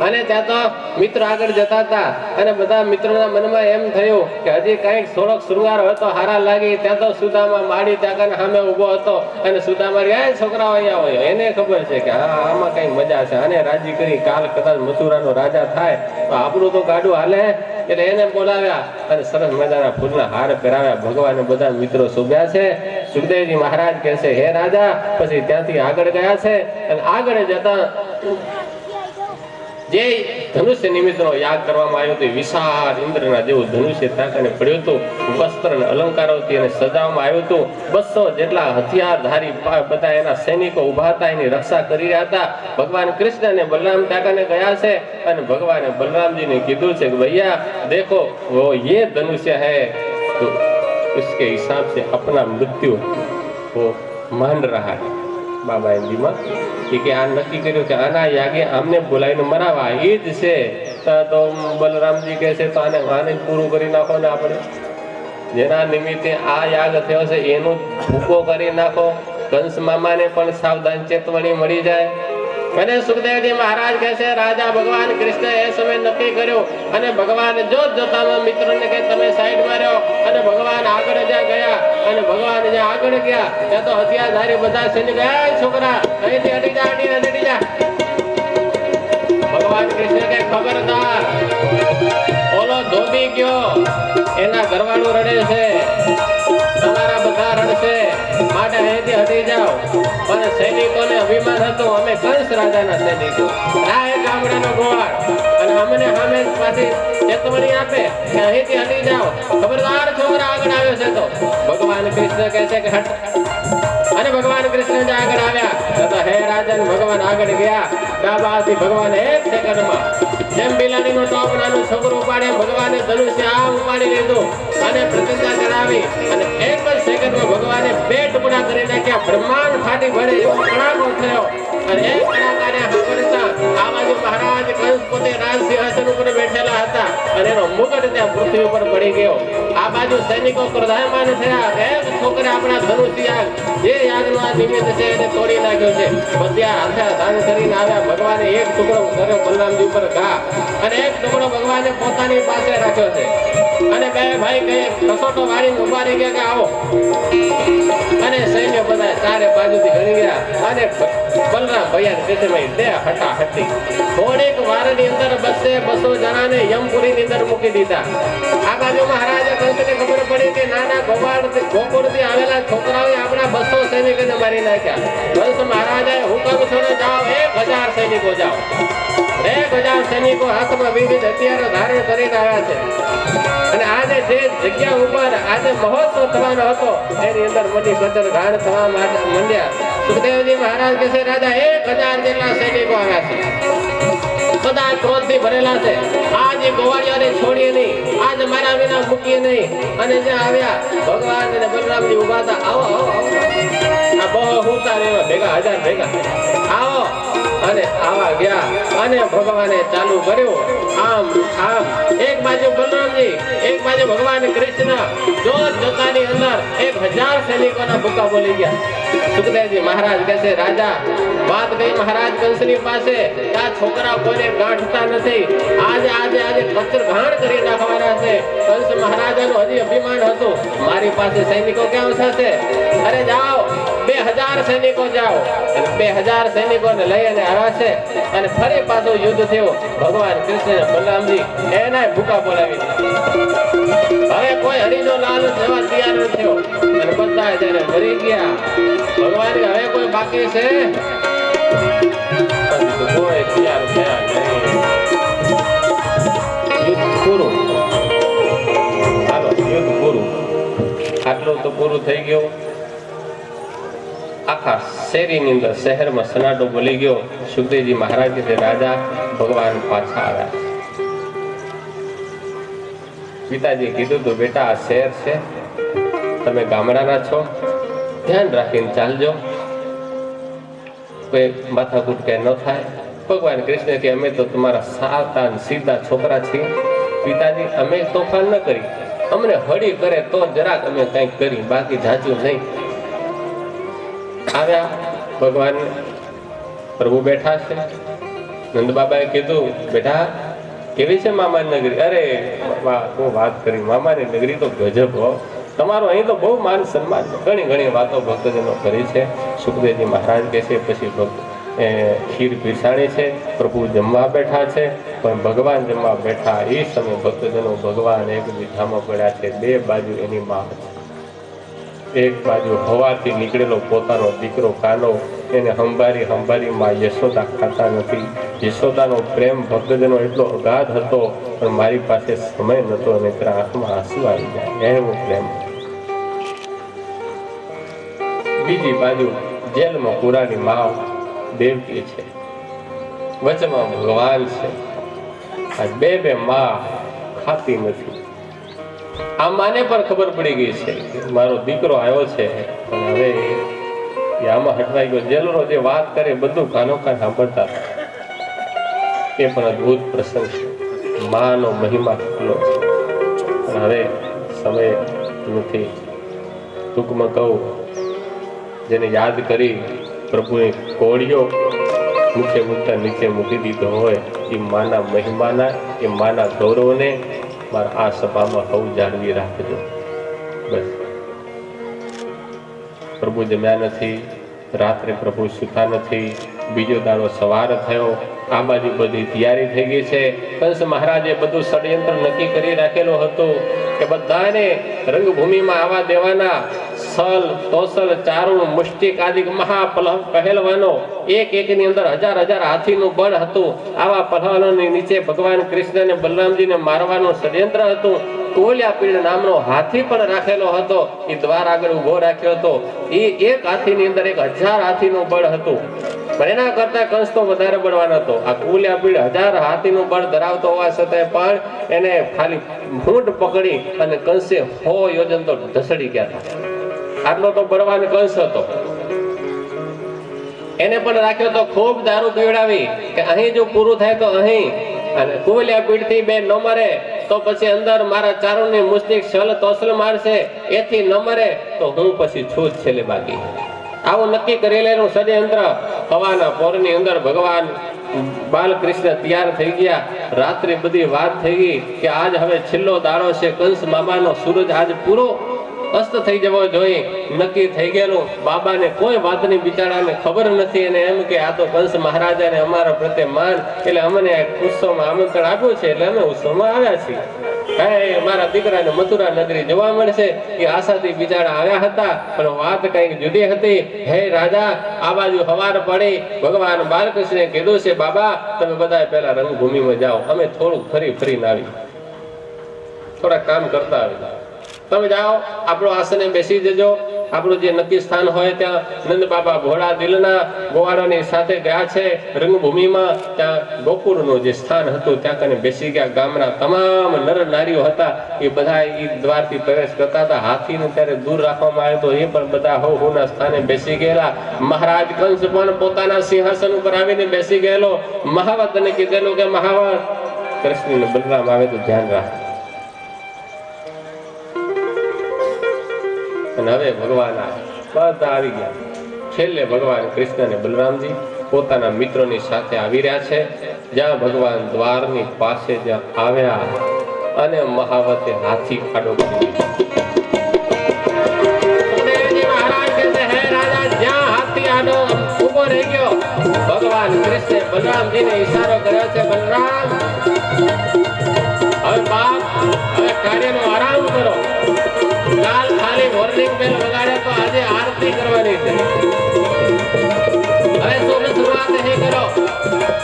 Speaker 1: અને ત્યાં તો મિત્રો આગળ જતા હતા. અને બધા મિત્રોના મનમાં એમ થયું કે હજી કઈક થોડોક શૃંગાર હોય તો હારા લાગી. ત્યાં તો સુદામા માડી ત્યાં સામે ઉભો હતો. અને સુદામા છોકરાઓ અહીંયા હોય, એને ખબર છે કે હા આમાં કઈ મજા છે, અને રાજી કરી કાલ કદાચ મથુરાનો રાજા થાય તો આપણું તો ગાડું હાલે. એટલે એને બોલાવ્યા અને સરસ મજાના ફૂલના હાર પહેરાવ્યા. ભગવાને બધા મિત્રો શોભ્યા છે. સુખદેવજી મહારાજ કહે છે, હે રાજા. પછી ત્યાંથી આગળ ગયા છે. અને આગળ જતા જે ધનુષ્ય નિમિત્તનો યાગ કરવામાં આવ્યો હતો, વિશાળ ઇન્દ્રના જેવું ધનુષ્ય તાકાને પડ્યું હતું. વસ્ત્ર અને અલંકારોથી એને સજાવવામાં આવ્યું હતું. 200 જેટલા હથિયારધારી બધા એના સૈનિકો ઉભા હતા, એની રક્ષા કરી રહ્યા હતા. ભગવાન કૃષ્ણ અને બલરામ તાકાને ગયા છે. અને ભગવાને બલરામજીને કીધું છે કે ભૈયા देखो वो ये धनुष्य है तो उसके हिसाब से अपना मृत्यु वो मान रहा है. બાબા હિન્દીમાં કે આ નક્કી કર્યું કે આના યાગે આમને બોલાવીને મરાવા એ જ છે. તો બલરામજી કહે છે તો આને જ પૂરું કરી નાખો ને આપણે. જેના નિમિત્તે આ યાગ થયો છે એનો ભૂકો કરી નાખો. કંસ મામાને પણ સાવધાન ચેતવણી મળી જાય. અને સુખદેવજી મહારાજ કહે છે રાજા ભગવાન કૃષ્ણ એ સમય નક્કી કર્યો અને ભગવાન જોતામાં મિત્રોને કે તમે સાઈડમાં રહો. અને ભગવાન આગળ જ્યાં ગયા અને ભગવાન જ્યાં આગળ ગયા ત્યાં તો હથિયારધારી બધા સૈનિકો છોકરા અહીંથી હટી જા. ભગવાન કૃષ્ણ કે ખબરદાર, ઓલો ધોબી ગયો એના ઘરવાળું રડે છે, તમારા બધા રડશે, માટે અહીંથી હટી જાઓ. પણ સૈનિકોને અભિમાન હતું અમે કંસ રાજાના સૈનિકો, આ એક ગામડાનો ગોવાળ, અને અમને સામે પાછી ચેતવણી આપે કે અહીંથી હટી જાઓ. ખબરદાર, છોકરા આગળ આવ્યો છે તો ભગવાન કૃષ્ણ કહે છે કે હટ. અને ભગવાન કૃષ્ણ આગળ આવ્યા તો હે રાજન ભગવાન આગળ ગયા. ડાબાથી ભગવાન એક સેકન્ડમાં જેમ બિલાડીનો ટોપ નાનું છોકરું ઉપાડે ભગવાને ધનુષ્ય આમ ઉપાડી લીધું અને પ્રતિજ્ઞા ચડાવી અને એક જ સેકન્ડમાં ભગવાને 2 ટુકડા કરી નાખ્યા. બ્રહ્માંડ ફાટી પડે એવો કડાકો થયો. અને એક કડાકાને સાંભળતા આ બાજુ મહારાજ કંસ પોતે રાજ સિંહાસન ઉપર બેઠેલા હતા અને એનો મુગટ ત્યાં પૃથ્વી ઉપર પડી ગયો. આ બાજુ સૈનિકો ક્રોધાયમાન થયા. એક છોકરે આપણા ધનુષ્ય યાગ જે યાગનો આ નિમિત્ત છે એને તોડી નાખ્યો છે. બધા હાથે ધાન કરીને આવ્યા. ભગવાને એક ટુકડો કર્યો બલરામજી ઉપર ઘા અને એક ટુકડો ભગવાને પોતાની પાસે રાખ્યો છે. અને કહે ભાઈ કહે કસોટો વાળીને ઉભા રહી ગયા કે આવો. અને સૈન્ય બધા ચારે બાજુથી ઘણી ગયા અને બલરામ ભૈયા કેશભાઈ દે હટાહટી થોડીક વારની અંદર 200 જણાને યમપુરીની અંદર મૂકી દીધા. આ બાજુ મહારાજે કંસને ખબર પડી કે નાના ગોકુળથી આવેલા છોકરાઓએ આપણા 200 સૈનિકોને મારી નાખ્યા. કંસ મહારાજે હુકમ છોડો જાઓ 1000 સૈનિકો જાઓ. 1000 સૈનિકો હાથમાં વિવિધ હથિયારો ધારણ કરીને આવ્યા છે. અને આજે જે જગ્યા ઉપર આજે મહોત્સવ થવાનો હતો એની અંદર મોટી કચર ઘાણ થવા માંડ્યા. સુખદેવજી મહારાજ કહે છે રાજા 1000 જેટલા સૈનિકો આવ્યા છે, બધા ક્રોધથી ભરેલા છે. આજ ગોવાળિયાને છોડીએ નહીં, આજ મારા વિના મૂકીએ નહીં. અને જ્યાં આવ્યા ભગવાન અને બલરામજી ઉભા હતા. આવો આવો આ બહુ હુતા રહેવા ભેગા 1000 ભેગા આવો. અને આવા ગયા અને ભગવાને ચાલુ કર્યું આમ આમ. એક બાજુ બલરામજી, એક બાજુ ભગવાન કૃષ્ણ. જોતાની અંદર 1000 સૈનિકોના ભૂકા બોલી ગયા. સુખદેવજી મહારાજ કહે છે રાજા વાત ગઈ મહારાજ કંસની પાસે આ છોકરા કોઈને ગાંઠતા નથી. આજે આજે આજે કચર ઘાણ કરી નાખવાના છે. કંસ મહારાજાનું હજી અભિમાન હતું મારી પાસે સૈનિકો ક્યાં થશે. અરે જાઓ 2000 સૈનિકો જાઓ. અને 2000 સૈનિકોને લઈને આવ્યા છે. અને ફરી પાછું યુદ્ધ થયું. ભગવાન કૃષ્ણ બલરામજી એના ભૂકા બોલાવી હવે કોઈ હરિનો લાલ જવા તૈયાર ન થયો. અને બધા જયારે મરી ગયા ભગવાન હવે કોઈ બાકી છે કોઈ તૈયાર થયા નહીં. યુદ્ધ પૂરું. હાલો યુદ્ધ પૂરું. આટલું તો પૂરું થઈ ગયું. આખા શેરીની અંદર શહેરમાં સનાટો બોલી ગયો. સુખદેવજી મહારાજ કે રાજા ભગવાન પાછા આવ્યા. પિતાજી કીધું તો બેટા આ શહેર છે, તમે ગામડાના છો, ધ્યાન રાખીને ચાલજો, કોઈ માથાકૂટ કે ન થાય. ભગવાન કૃષ્ણ કે અમે તો તમારા સાતા સીધા છોકરા છીએ. પિતાજી અમે તોફાન ન કરી, અમને હળી કરે તો જરાક અમે કંઈક કરી, બાકી જાજુ નહીં. આવ્યા ભગવાન પ્રભુ બેઠા છે. નંદ બાબાએ કીધું બેટા કેવી છે મામાની નગરી. અરે હું વાત કરી મામાની નગરી તો ગજબ હો. તમારું અહીં તો બહુ માન સન્માન, ઘણી ઘણી વાતો ભક્તજનો કરી છે. સુખદેવજી મહારાજ કહે છે પછી ખીર પીરસાણી છે, પ્રભુ જમવા બેઠા છે. પણ ભગવાન જમવા બેઠા એ સમયે ભક્તજનો ભગવાન એક વિધામાં પડ્યા છે. 2 બાજુ એની માં છે. એક બાજુ હવાથી નીકળેલો પોતાનો દીકરો કાનો એને હંભારી માં યશોદા ખાતા નથી. યશોદાનો પ્રેમ ભક્તજનો એટલો અગાધ હતો પણ મારી પાસે સમય નતો અને તેના આંખમાં આંસુ આવી જાય એવો પ્રેમ. બીજી બાજુ જેલમાં પુરાની માં દેવકી છે, વચમાં ભગવાન છે. આ બે માં ખાતી નથી. આ માને પણ ખબર પડી ગઈ છે કે મારો દીકરો આવ્યો છે પણ હવે એ આમાં હટવાઈ ગયો. જેલરો જે વાત કરે બધું કાનો કાન સાંભળતા હતા. એ પણ અદભુત પ્રસંગ છે. માનો મહિમા કેટલો છે. પણ હવે સમય નથી. ટૂંકમાં કહું, જેને યાદ કરી પ્રભુએ કોળિયો મુખ્ય મુદ્દા નીચે મૂકી દીધો હોય, એ માના મહિમાના, એ માના ગૌરવને મારા આ સભામાં હવ જાળવી રાખજો. બસ. પ્રભુ જમ્યા નથી, રાત્રે પ્રભુ સૂતા નથી, બીજો દાડો સવાર થયો, આ બાજુ બધી તૈયારી થઈ ગઈ છે. કંસ મહારાજે બધું ષડયંત્ર નક્કી કરી રાખેલું હતું કે બધાને રંગભૂમિમાં આવવા દેવાના. સલ, તોસલ, ચારુણ, મુષ્ટિક આદિ પહેલવાનો એક એકની અંદર હજાર હજાર હાથીનું બળ હતું. આવા પહેલવાનોની નીચે ભગવાન કૃષ્ણ અને બલરામજીને મારવાનું ષડયંત્ર હતું. કોલ્યાપીડ નામનો હાથી પણ રાખેલો હતો, એ દ્વાર આગળ ઉભો રાખ્યો હતો. એ એક હાથીની અંદર 1000 હાથીનું બળ હતું. પણ એના કરતા કંસ તો વધારે બળવાન હતો. આ કોલ્યાપીડ 1000 હાથીનું બળ ધરાવતો હોવા છતાં પણ એને ખાલી ભૂંડ પકડી અને કંસે 100 યોજન તો ઢસડી ગયા હતા. આટલો તો બળવાન કંસ હતો. એને પણ રાખ્યો તો ખૂબ દારૂ પીવડાવી કે અહીં જો પૂરું થાય તો અહીં, અને કોલ્યાપીડથી બે ન મરે તો પછી અંદર મારા ચારુની મુસ્તિક છલ તોસલ મારશે, એથી ન મરે તો હું પછી છું જ છેલ્લે બાકી. આવું નક્કી કરેલું ષડયંત્ર. હવાના પોરની અંદર ભગવાન બાલકૃષ્ણ તૈયાર થઈ ગયા. રાત્રે બધી વાત થઈ ગઈ કે આજ હવે છેલ્લો દાડો છે. કંસ મામાનો સૂરજ આજ પૂરો અસ્ત થઈ જવો જોઈએ. નક્કી થઈ ગયેલું. બાબાને કોઈ વાતની બિચારાને ખબર નથી. અને એમ કે આ તો કંસ મહારાજાને અમારા પ્રત્યે માન, એટલે અમને ઉત્સવમાં આમંત્રણ આપ્યું છે, એટલે અમે ઉત્સવમાં આવ્યા છીએ. હે મારા દીકરાને મથુરા નગરી જોવા મળશે, એ આશાથી બિચારા આવ્યા હતા. પણ વાત કઈક જુદી હતી. હે રાજા, આ બાજુ હવાર પડી. ભગવાન બાલકૃષ્ણે કીધું છે, બાબા તમે બધા પહેલા રંગભૂમિમાં જાઓ, અમે થોડુંક ફરીને આવી, થોડા કામ કરતા આવી. તમે જાઓ, આપણો આસને બેસી જજો. આપણું જે નક્કી સ્થાન હોય ત્યાં નંદ બાબા ભોળા દિલના ગોવાળોની સાથે ગયા છે રંગભૂમિમાં. ત્યાં ગોકુળનું જે સ્થાન હતું ત્યાં કને બેસી ગયા. ગામના તમામ નર નારીઓ હતા, એ બધા એ દ્વારથી પ્રવેશ કરતા હતા. હાથીને ત્યારે દૂર રાખવામાં આવ્યો તો એ પણ બધા હોના સ્થાને બેસી ગયેલા. મહારાજ કંસ પણ પોતાના સિંહાસન ઉપર આવીને બેસી ગયેલો. મહાવતને કીધેલું કે મહાવત, કૃષ્ણ ને બલરામ આવે તો ધ્યાન રાખ. અને હવે ભગવાન બધા આવી ગયા. છેલ્લે ભગવાન કૃષ્ણ અને બલરામજી પોતાના મિત્રોની સાથે આવી રહ્યા છે. જ્યાં ભગવાન દ્વારની પાસે જ્યાં આવ્યા અને મહાવતે હાથી ખાડો કરી દીધો. જ્યાં હાથી આડો ઉભો રહી ગયો, ભગવાન કૃષ્ણે બલરામજીને ઈશારો કર્યો છે, બલરામ હવે બાપ, હવે કાર્યનો આરામ કરો. કાલ ખાલી મોર્નિંગ બેલ વગાડે તો આજે આરતી કરવાની છે. હવે શરૂઆત નહીં કરો.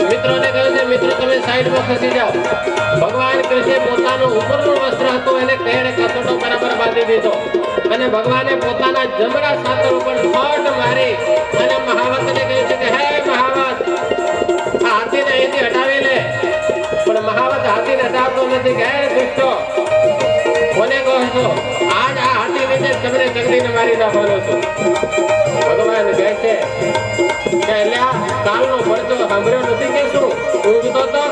Speaker 1: મિત્રોને કહ્યું છે, મિત્રો તમે સાઈડમાં ખસી જાઓ. ભગવાન કૃષ્ણે પોતાનું ઉપરનું વસ્ત્ર હતું એને કેળે કસોટો બરાબર બાંધી દીધો. અને ભગવાને પોતાના જમણા સાતર ઉપર ફટ મારી અને મહાવતને કહ્યું છે કે હે મહાવત, આ હાથીને અહીંથી હટાવી લે. પણ મહાવત હાથીને હટાવતો નથી. કે હે દુષ્ટો, કોને કહો છો? આજ આ હાથી નીચે તમને જગડીને મારી નાખવાનો છું. ભગવાન કહે છે કે લ્યા, કાલનો પડતો સાંભળ્યો નથી કે શું? ઊંઘતો તો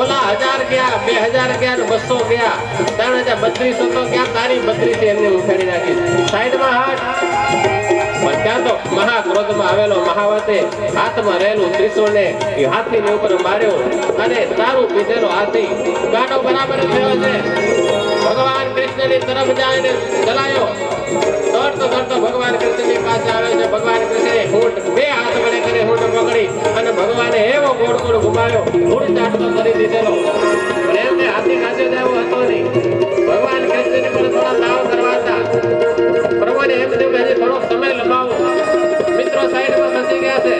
Speaker 1: ઓલા 1000 ગયા, 2000 ગયા, 200 ગયા, 3032 તો ક્યાં તારી 32 એમને ઉખાડી નાખી. સાઈડમાં હાથ. પણ ત્યાં તો મહાક્રોધમાં આવેલો મહાવતે હાથમાં રહેલું ત્રિશૂળને એ હાથીની ઉપર માર્યો અને તારું પીધેલો હાથી ગાડો બરાબર થયો છે. ભગવાન કૃષ્ણની તરફ જાય ચલાયો. દોડતો ભગવાન કૃષ્ણની પાસે આવે છે. ભગવાન કૃષ્ણે હોઠ બે હાથ વડે કરી હોઠ પકડી અને ભગવાને એવો ગોળ ઘુમાયો, હોઠ ચાટતો કરી દીધેલો. પણ એમને હાથી કાચે જેવો હતો નહીં. ભગવાન કૃષ્ણને પણ થોડા દાવ કરવા હતા. પ્રભુને એમ થયું કે હજી થોડો સમય લંબાવો. મિત્રો સાઈડમાં ફસી ગયા છે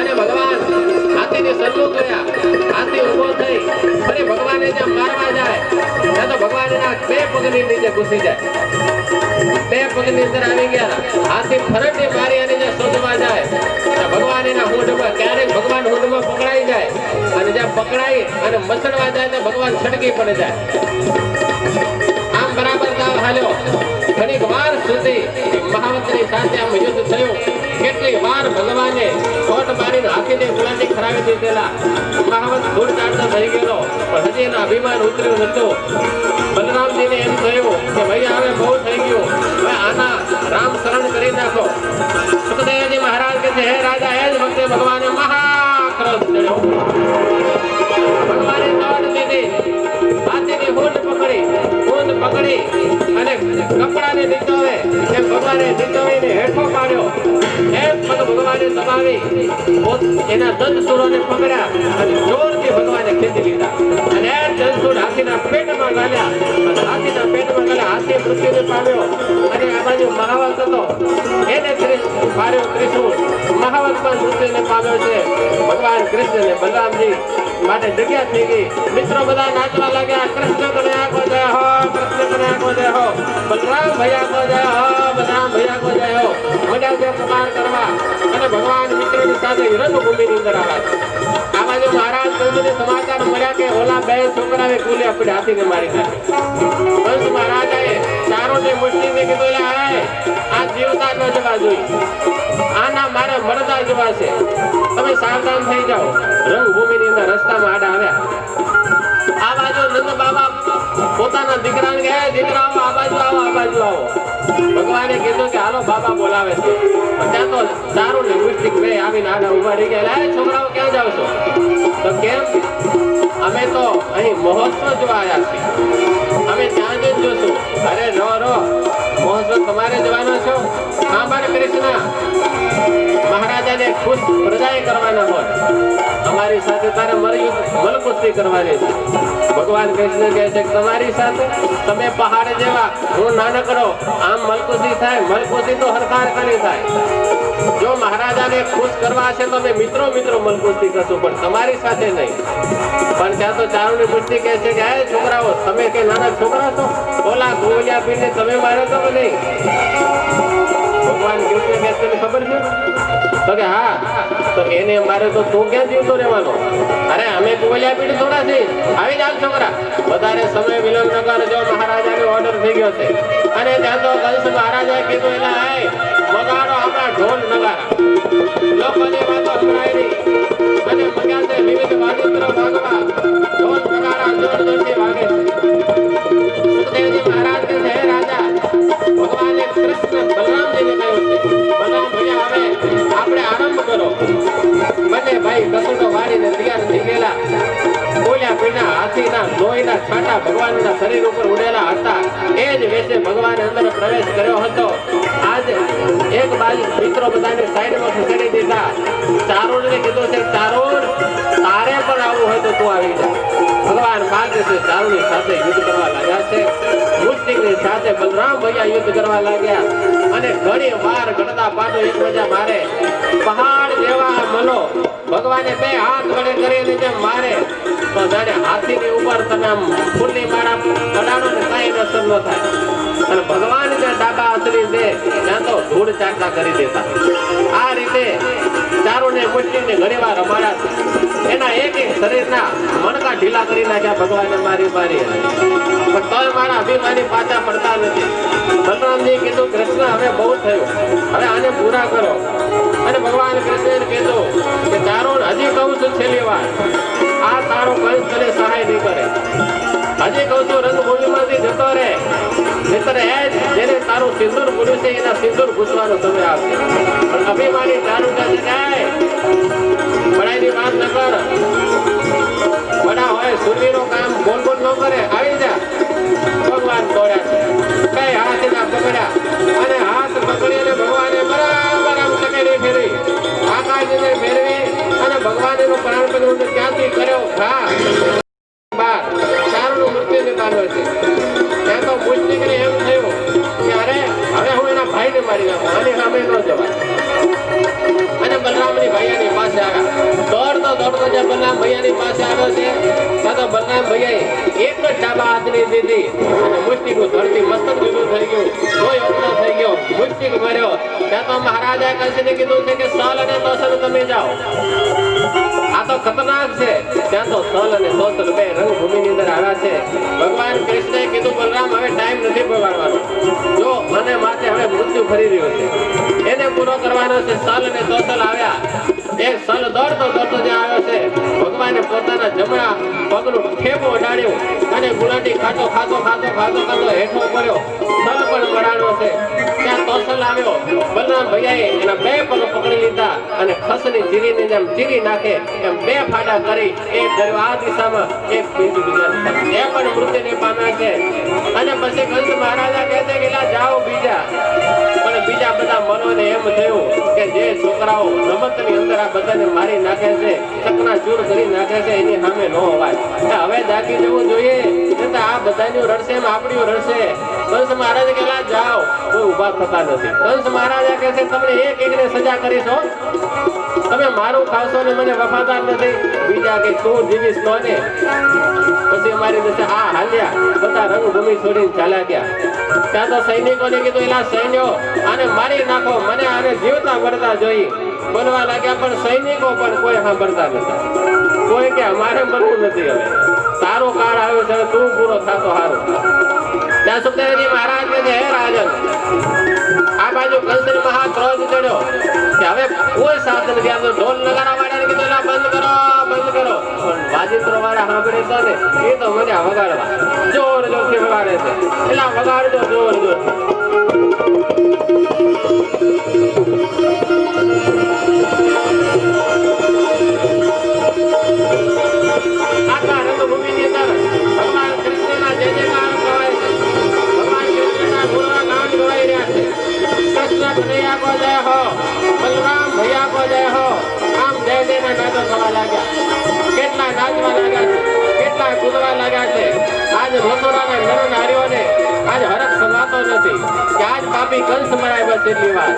Speaker 1: અને ભગવાન હાથીને સલ્લું કર્યા. હાથી ઉભો થઈ ફરી ભગવાને જ્યાં મારવા જાય ત્યાં તો ભગવાન એના 2 પગની નીચે ઘૂસી જાય. 2 પગની અંદર આવી ગયા. હાથી ફરટી મારી અને જ્યાં શોધવા જાય ત્યાં ભગવાન એના હોઠમાં, ક્યારેક ભગવાન હોઠમાં પકડાઈ જાય અને જ્યાં પકડાઈ અને મસળવા જાય તો ભગવાન છટકી પડી જાય. આમ બરાબર દાવ હાલ્યો. ઘણીક વાર સુધી મહાવતની સાથે આમ યુદ્ધ થયું. કેટલીક વાર ભગવાને કોટ મારીને હાથીને ગુલાટી ખરાવી દીધેલા. મહાવત ધૂળ ચાટતો થઈ ગયેલો, પણ હજી એના અભિમાન ઉતર્યું નતું. બલરામજીને એમ થયું કે ભાઈ હવે બહુ થઈ ગયું, હવે આના રામ શરણ કરી નાખો. સુખદેવજી મહારાજ કહે છે, હે રાજા, હે જ વખતે ભગવાને મહાક્રોધ ચડ્યો. ભગવાને દોડ દીધી, હાથીની હૂંડ પકડી અને કપડાને નીચોવે એમ ભગવાને નીચોવીને હેઠો પાડ્યો. એમ પગ ભગવાને દબાવી એના દંતસૂરોને પકડ્યા અને જોરથી ભગવાને ખેંચી લીધા અને એ દંતસૂર હાથીના પેટમાં ગાલ્યા અને હાથીના પેટમાં ગાલ્યા. હાથી મૃત્યુને પામ્યો અને આ બાજુ મહાવત હતો, એને માર્યો ત્રિશૂળ. મહાવત પણ મૃત્યુને પામ્યો છે. ભગવાન કૃષ્ણ ને બલરામજી માટે જગ્યા થઈ ગઈ. મિત્રો બધા નાચવા લાગ્યા, કૃષ્ણ કનૈયા કો જય હો, કૃષ્ણ કનૈયા કો જય હો, બલરામ ભૈયા કો જય હો, બલરામ ભૈયા કો જય હો. મજા છે પુકાર કરવા અને ભગવાન મિત્રોની સાથે રંગભૂમિની અંદર આવ્યા. આ બાજુ મહારાજ કંસને સમાચાર મળ્યા કે ઓલા બે છોકરાએ કુલે આપણે હાથીને મારી નાખ્યો. કંસ મહારાજાએ ચારોને મુશ્કેલીને કીધું, આ જીવતા ન જવા જોઈએ, આના મારે મરદા જવા છે, તમે સાવધાન થઈ જાઓ. રંગભૂમિની અંદર રસ્તામાં આડા આવ્યા. આ બાજુ નંદ બાબા પોતાના દીકરાને કહે, દીકરાઓ આ બાજુ આવો, આ બાજુ આવો. ભગવાને કીધું કે હાલો બાબા બોલાવે છે. ત્યાં તો ચારું ને મુશ્તિક બે આવીને આડા ઉભા રહી ગયા. છોકરાઓ ક્યાં જાવ છો? તો કેમ? અમે તો અહીં મહોત્સવ જોવા આવ્યા છીએ, અમે ત્યાં જ જોશું. અરે રો મહોત્સવ તમારે જવાનો છો? હા મારે કૃષ્ણ મહારાજાને ખુશ પ્રજાએ કરવાના હોય, અમારી સાથે તારે મલકુસ્તી કરવાની છે. ભગવાન કૃષ્ણ કહે છે કે તમારી સાથે તમે પહાડ જેવા, હું નાનકડો, આમ મલકુસ્તી થાય? મલકુસ્તી તો હરકાર કરી થાય. જો મહારાજાને ખુશ કરવા છે તો અમે મિત્રો મલકુસ્તી કરશું, પણ તમારી સાથે નહીં. પણ ત્યાં તો ચારુની બુદ્ધિ કહે છે કે હે છોકરાઓ, તમે કે નાના છોકરા છો? ઓલા ગોળિયા પીને તમે માર્યો તો નહીં? ભગવાન કૃષ્ણ કહે તને ખબર છે? તો કે હા. તો એને મારે તો તું ક્યાં જીવતો રહેવાનો? અરે અમે ગોળિયા પીને થોડા છે. આવી જાવ છોકરા, વધારે સમય વિલંબ ન કરજો, મહારાજાનો ઓર્ડર થઈ ગયો છે. અને ત્યાં તો કંસ મહારાજાએ કીધું, એલા હે વગાડો આપણા ઢોલ નગારા, લોકોની વાતો સંભળાય નહીં. અને મગ્યા છે વિવિધ વાદિત્રો વાગવા, ઢોલ નગારા જોર જોરથી વાગે છે. સુખદેવજી મહારાજ કહે છે, હે રાજા, ભગવાને કૃષ્ણ બલરામજીને કહ્યું છે, બલરામ ભૈયા હવે આપણે આરંભ કરો. બંને ભાઈ કસોટો વાળીને તૈયાર થઈ ગયેલા. બોલ્યા પીના હાથીના લોહીના છાંટા ભગવાનના શરીર ઉપર ઉડેલા હતા. એ જ વેશે ભગવાને અંદર પ્રવેશ કર્યો હતો. આજ એક બાજુ મિત્રો બધાને સાઈડમાં ખસેડી દીધા. ચારુણને કીધું છે, ચારુણ તારે પણ આવવું હોય તો તું આવી જા. ભગવાન માર્ગ છે ચારુની સાથે યુદ્ધ કરવા લાગ્યા છે. મુશ્તિકની સાથે બલરામ ભૈયા યુદ્ધ કરવા લાગ્યા અને ઘણી વાર ગણતા પાટો એકબીજા મારે. પહાડ જેવા મલો ભગવાને બે હાથ વડે કરીને જેમ મારે તો જાણે હાથીની ઉપર તમે આમ ફૂલની માળા કડાડો ને કાંઈ અસર ન થાય. અને ભગવાન જ્યાં ડાબા હાથની દે ત્યાં તો ધૂળ ચાટતા કરી દેતા. આ રીતે ચારુને મુશ્તિકને ઘણી વાર રમાડ્યા છે. એના એક શરીરના મણકા ઢીલા કરી નાખ્યા ભગવાને મારી પણ તોય મારા અભિમાની પાછા પડતા નથી. બલરામજી કીધું, કૃષ્ણ હવે બહુ થયું, હવે આને પૂરા કરો. અને ભગવાન કૃષ્ણને કીધું કે ચારુણ હજી કહું છું છેલ્લી વાર, આ તારો કંસ તને સહાય નહીં કરે. હજી કહું છું રંગભૂમિમાંથી જતો રહે, નહીંતર એ જેને તારું સિંદૂર પૂર્યું છે એના સિંદૂર પૂછવાનો સમય આવશે. પણ અભિમાની ચારું કહે છે, બડાઈની વાત ન કર, બડા હોય સુરવીરો કામ બોલ ન કરે, આવી જા. ભગવાન દોડ્યા છે, કઈ હાથના પકડ્યા અને હાથ પકડીને ભગવાને બરાબર આમ ચકેડી ફેરવી, આકાશને ફેરવી અને ભગવાન એનો પ્રાણ પ્રતિષ્ઠા ક્યાંથી કર્યો બાર ચારનું મૃત્યુ નિકાલ્યો છે. ત્યાં તો મુશ્તિકને એમ થયું કે અરે હવે હું એના ભાઈને મારી નાખું, આની સામે ન જવાય. અને બલરામની ભૈયાની પાસે આવ્યા. દોડતો જે બલરામ ભૈયાની પાસે આવ્યો છે ત્યાં તો બલરામ ભૈયાએ એક જ ડાબા હાથની દીધી અને મુશ્તિકનું ધરતી મસ્તક જુદું થઈ ગયું, લોહી ઓગળો થઈ ગયો, મુશ્તિક મર્યો. ત્યાં તો મહારાજાએ કંસને કીધું છે કે સલ અને તોસલ તમે જાઓ. આ તો ખતરનાક છે. ત્યાં તો સલ અને તોસલ બે રંગભૂમિની અંદર આવ્યા છે. ભગવાન કૃષ્ણએ કીધું બલરામ હવે ટાઈમ નથી બગાડવાનો. જો મને માથે હવે મૃત્યુ ફરી રહ્યો છે એને પૂરો કરવાનો છે. સલ અને તોસલ આવ્યા. એક સલ દોડતો દોડતો જ્યાં આવ્યો છે ભગવાને પોતાના જમણા પગનું ઠેબો ઉડાડ્યું અને ગુલાટી ખાતો ખાતો ખાતો ખાતો ખાતો હેઠો પડ્યો. સલ પણ મરાણો છે. ત્યાં તોસલ આવ્યો. બલરામ ભૈયાએ એના બે પગ પકડી લીધા અને ખસની ચીરીની જેમ ચીરી નાખે એમ બે ફાડા કરી એક ધર્યો આ દિશામાં એક બીજી દિશામાં. એ પણ મૃત્યુને પામ્યા છે. અને પછી કંસ મહારાજા કહે છે કે લા જાઓ બીજા. પણ બીજા બધા મનોને એમ થયું કે જે છોકરાઓ રમતની અંદર આ બધાને મારી નાખે છે ચકના ચૂર કરી નાખે છે એની સામે ન હોવાય. હવે જાગી જવું જોઈએ. આ બધાનું રડશે એમ આપણું રડશે. કંસ મહારાજ કે લા જાઓ. કોઈ ઉભા થતા નથી. કંસ મહારાજા કહે છે તમને એક એકને સજા કરીશો. તમે મારું ખાશો ને મને વફાદાર નથી. બીજા કે તું જીવીશ તો ને. પછી અમારી પાસે આ હાલ્યા બધા રંગભૂમિ છોડીને ચાલ્યા ગયા. ત્યાં તો સૈનિકોને કીધું એલા સૈન્યો આને મારી નાખો મને આને જીવતા મરતા જોઈ બોલવા લાગ્યા. પણ સૈનિકો પણ કોઈ સાંભળતા નથી. કોઈ કે અમારે મરવું નથી. હવે તારો કાળ આવ્યો છે તું પૂરો થતો હારું. ત્યાં સુખદેવજી મહારાજ કહે છે હે રાજન આ બાજુ કંસને મહા ક્રોધ ચડ્યો કે હવે કોઈ સાથ નથી. આમ ઢોલ નગારા વાળાને કીધું એલા બંધ કરો બંધ કરો. પણ વાજિંત્રો વાળા સાંભળે તો ને એ તો મને વગાડવા જોર જોરથી વગાડે છે. એલા વગાડજો જોર જોર. આખા રંગભૂમિની અંદર ભગવાન કૃષ્ણના જય જયકાર કહેવાય છે. ભગવાન કૃષ્ણના ગુણના ગાન ગવાઈ રહ્યા છે. કૃષ્ણ કનૈયા કો જય હો, બલરામ ભૈયા કો જય હો. આમ જય જયના નાદો થવા લાગ્યા. કેટલા નાચવા લાગ્યા છે, કેટલા કૂદવા લાગ્યા છે. આજ મથુરાના નર નારીઓને આજ હરખ સમાતો નથી કે આજ પાપી કંસ મરાય બસ એટલી વાત.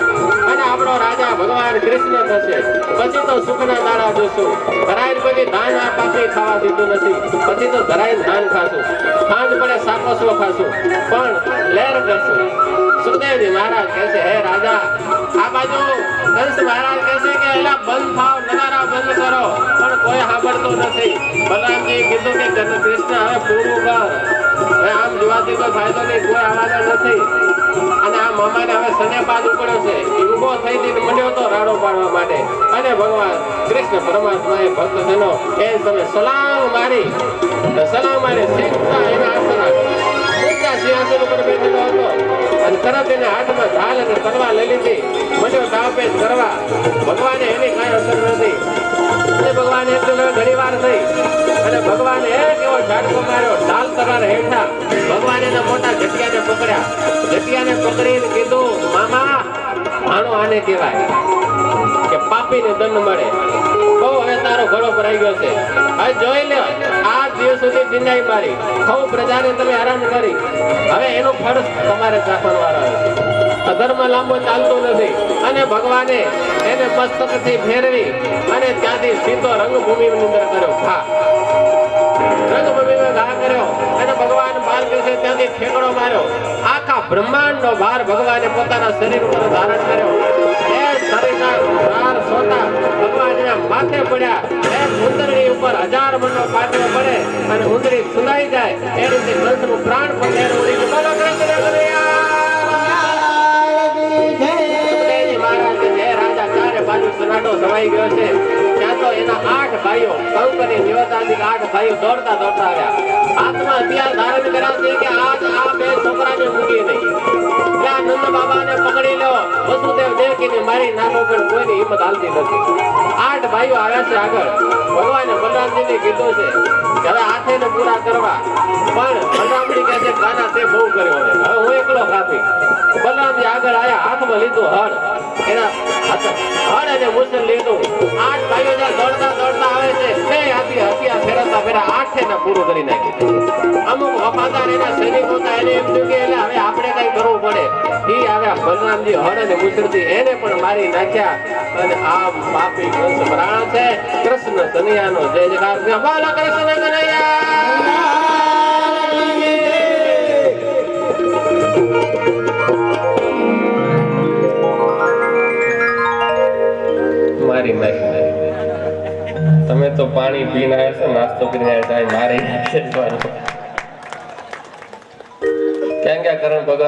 Speaker 1: અને આપણો રાજા ભગવાન કૃષ્ણ થશે. પછી તો સુખના દાડા જોશું. ધરાઈ પછી ધાન આ પાપી ખાવા દીધું નથી. પછી તો ધરાઈ ધાન ખાશું. સાંજ પડે સાકોસો ખાશું પણ લહેર કરશું. સુખદેવજી મહારાજ કહે છે હે રાજા આ બાજુ કંસ મહારાજ કહે છે કે એલા બંધ થાવ નગારા બંધ કરો. પણ કોઈ સાંભળતું નથી. બલરામજી કીધું કે કૃષ્ણ હવે પૂરું કર. આમ જોવાથી કોઈ ફાયદો નહીં. કોઈ આવાના નથી. અને આ મામાને હવે સને બાદ ઉપડ્યો છે. એ ઉભો થઈ જઈને મળ્યો તો રાડો પાડવા માટે. અને ભગવાન કૃષ્ણ પરમાત્માએ ભક્તજનો એ તમે સલામ મારી સીધા એના આસન ઊંચા સિંહાસન ઉપર બેઠેલો હતો. અને તરત એને હાથમાં ઢાલ અને તલવાર લઈ લીધી. મળ્યો દાવપેચ કરવા. ભગવાને એની કાંઈ અસર નથી. અને ભગવાન એટલું ઘણી વાર થઈ અને ભગવાને એક એવો ઝાટકો માર્યો ઢાલ તલવાર હેઠા. ભગવાન એના મોટા જટિયાને પકડ્યા. જટિયાને પકડીને કીધું મામા ભાણો આને કહેવાય કે પાપીને દંડ મળે. બહુ હવે તારો ઘડો ભરાઈ ગયો છે. હવે જોઈ લે આ દિવસ સુધી દિનાઈ મારી સૌ પ્રજાને તમે હેરાન કરી. હવે એનું ફરજ તમારે ચાખવાનો વારો આવ્યો છે. અધર્મ લાંબો ચાલતો નથી. અને ભગવાને એને મસ્તકથી ફેરવી અને ત્યાંથી સીધો રંગભૂમિની અંદર કર્યો ઘા. રંગભૂમિમાં ઘા કર્યો અને ભગવાન બાલકૃષ્ણ ત્યાંથી ઠેકડો માર્યો. આખા બ્રહ્માંડનો ભાર ભગવાને પોતાના શરીર ઉપર ધારણ કર્યો. એ શરીરના ભાર સોતા ભગવાન એના માથે પડ્યા. એ ઉંદરની ઉપર 1000 મણનો પાટલો પડે અને ઉંદરી સુલાઈ જાય. એ રીતે કંસનું પ્રાણ પણ ઉડી ગયું. બોલો કૃષ્ણ કનૈયા બાજુ સનાટો સવાઈ ગયો છે. ત્યાં તો એના 8 ભાઈઓ કંકની નિવતાથી 8 ભાઈઓ દોડતા દોડતા આવ્યા. હાથમાં હથિયાર ધારણ કર્યા છે કે આજ આ બે છોકરાને મૂકી નહીં. ત્યાં નંદ બાબાને પકડી લો વસુદેવ દેવકીને મારી નાખો પણ કોઈની હિંમત હાલતી નથી. 8 ભાઈઓ આવ્યા છે આગળ. ભગવાને બલરામજીને કીધું છે કે હવે હાથેને પૂરા કરવા. પણ બલરામજી કહે છે કાના તે બહુ કર્યો છે હવે હું એકલો કાપી. બલરામજી આગળ આવ્યા. હાથમાં લીધું હળ. એના હળ અને મુસલ લીધું. 8 ભાઈઓ જ્યાં દોડતા દોડતા આવે છે તે હથિયાર ફેરવતા ફેરા 8 ને પૂરું કરી નાખ્યું. અમુક વફાદાર એના સૈનિકો હતા. એને એમ થયું કે એટલે હવે આપણે કઈ કરવું પડે. એ આવ્યા બલરામજી હળ અને મુસલથી એને પણ મારી નાખ્યા. અને આ પાપી કંસ મરાણો છે. કૃષ્ણ કનૈયાનો જય જયકાર. બોલો કૃષ્ણ કનૈયા. પાણી પીને આવ્યા છે, નાસ્તો કરીને આવ્યા છે, મારે નાખશે જવાનું. ક્યાં ક્યાં કરણ ભગત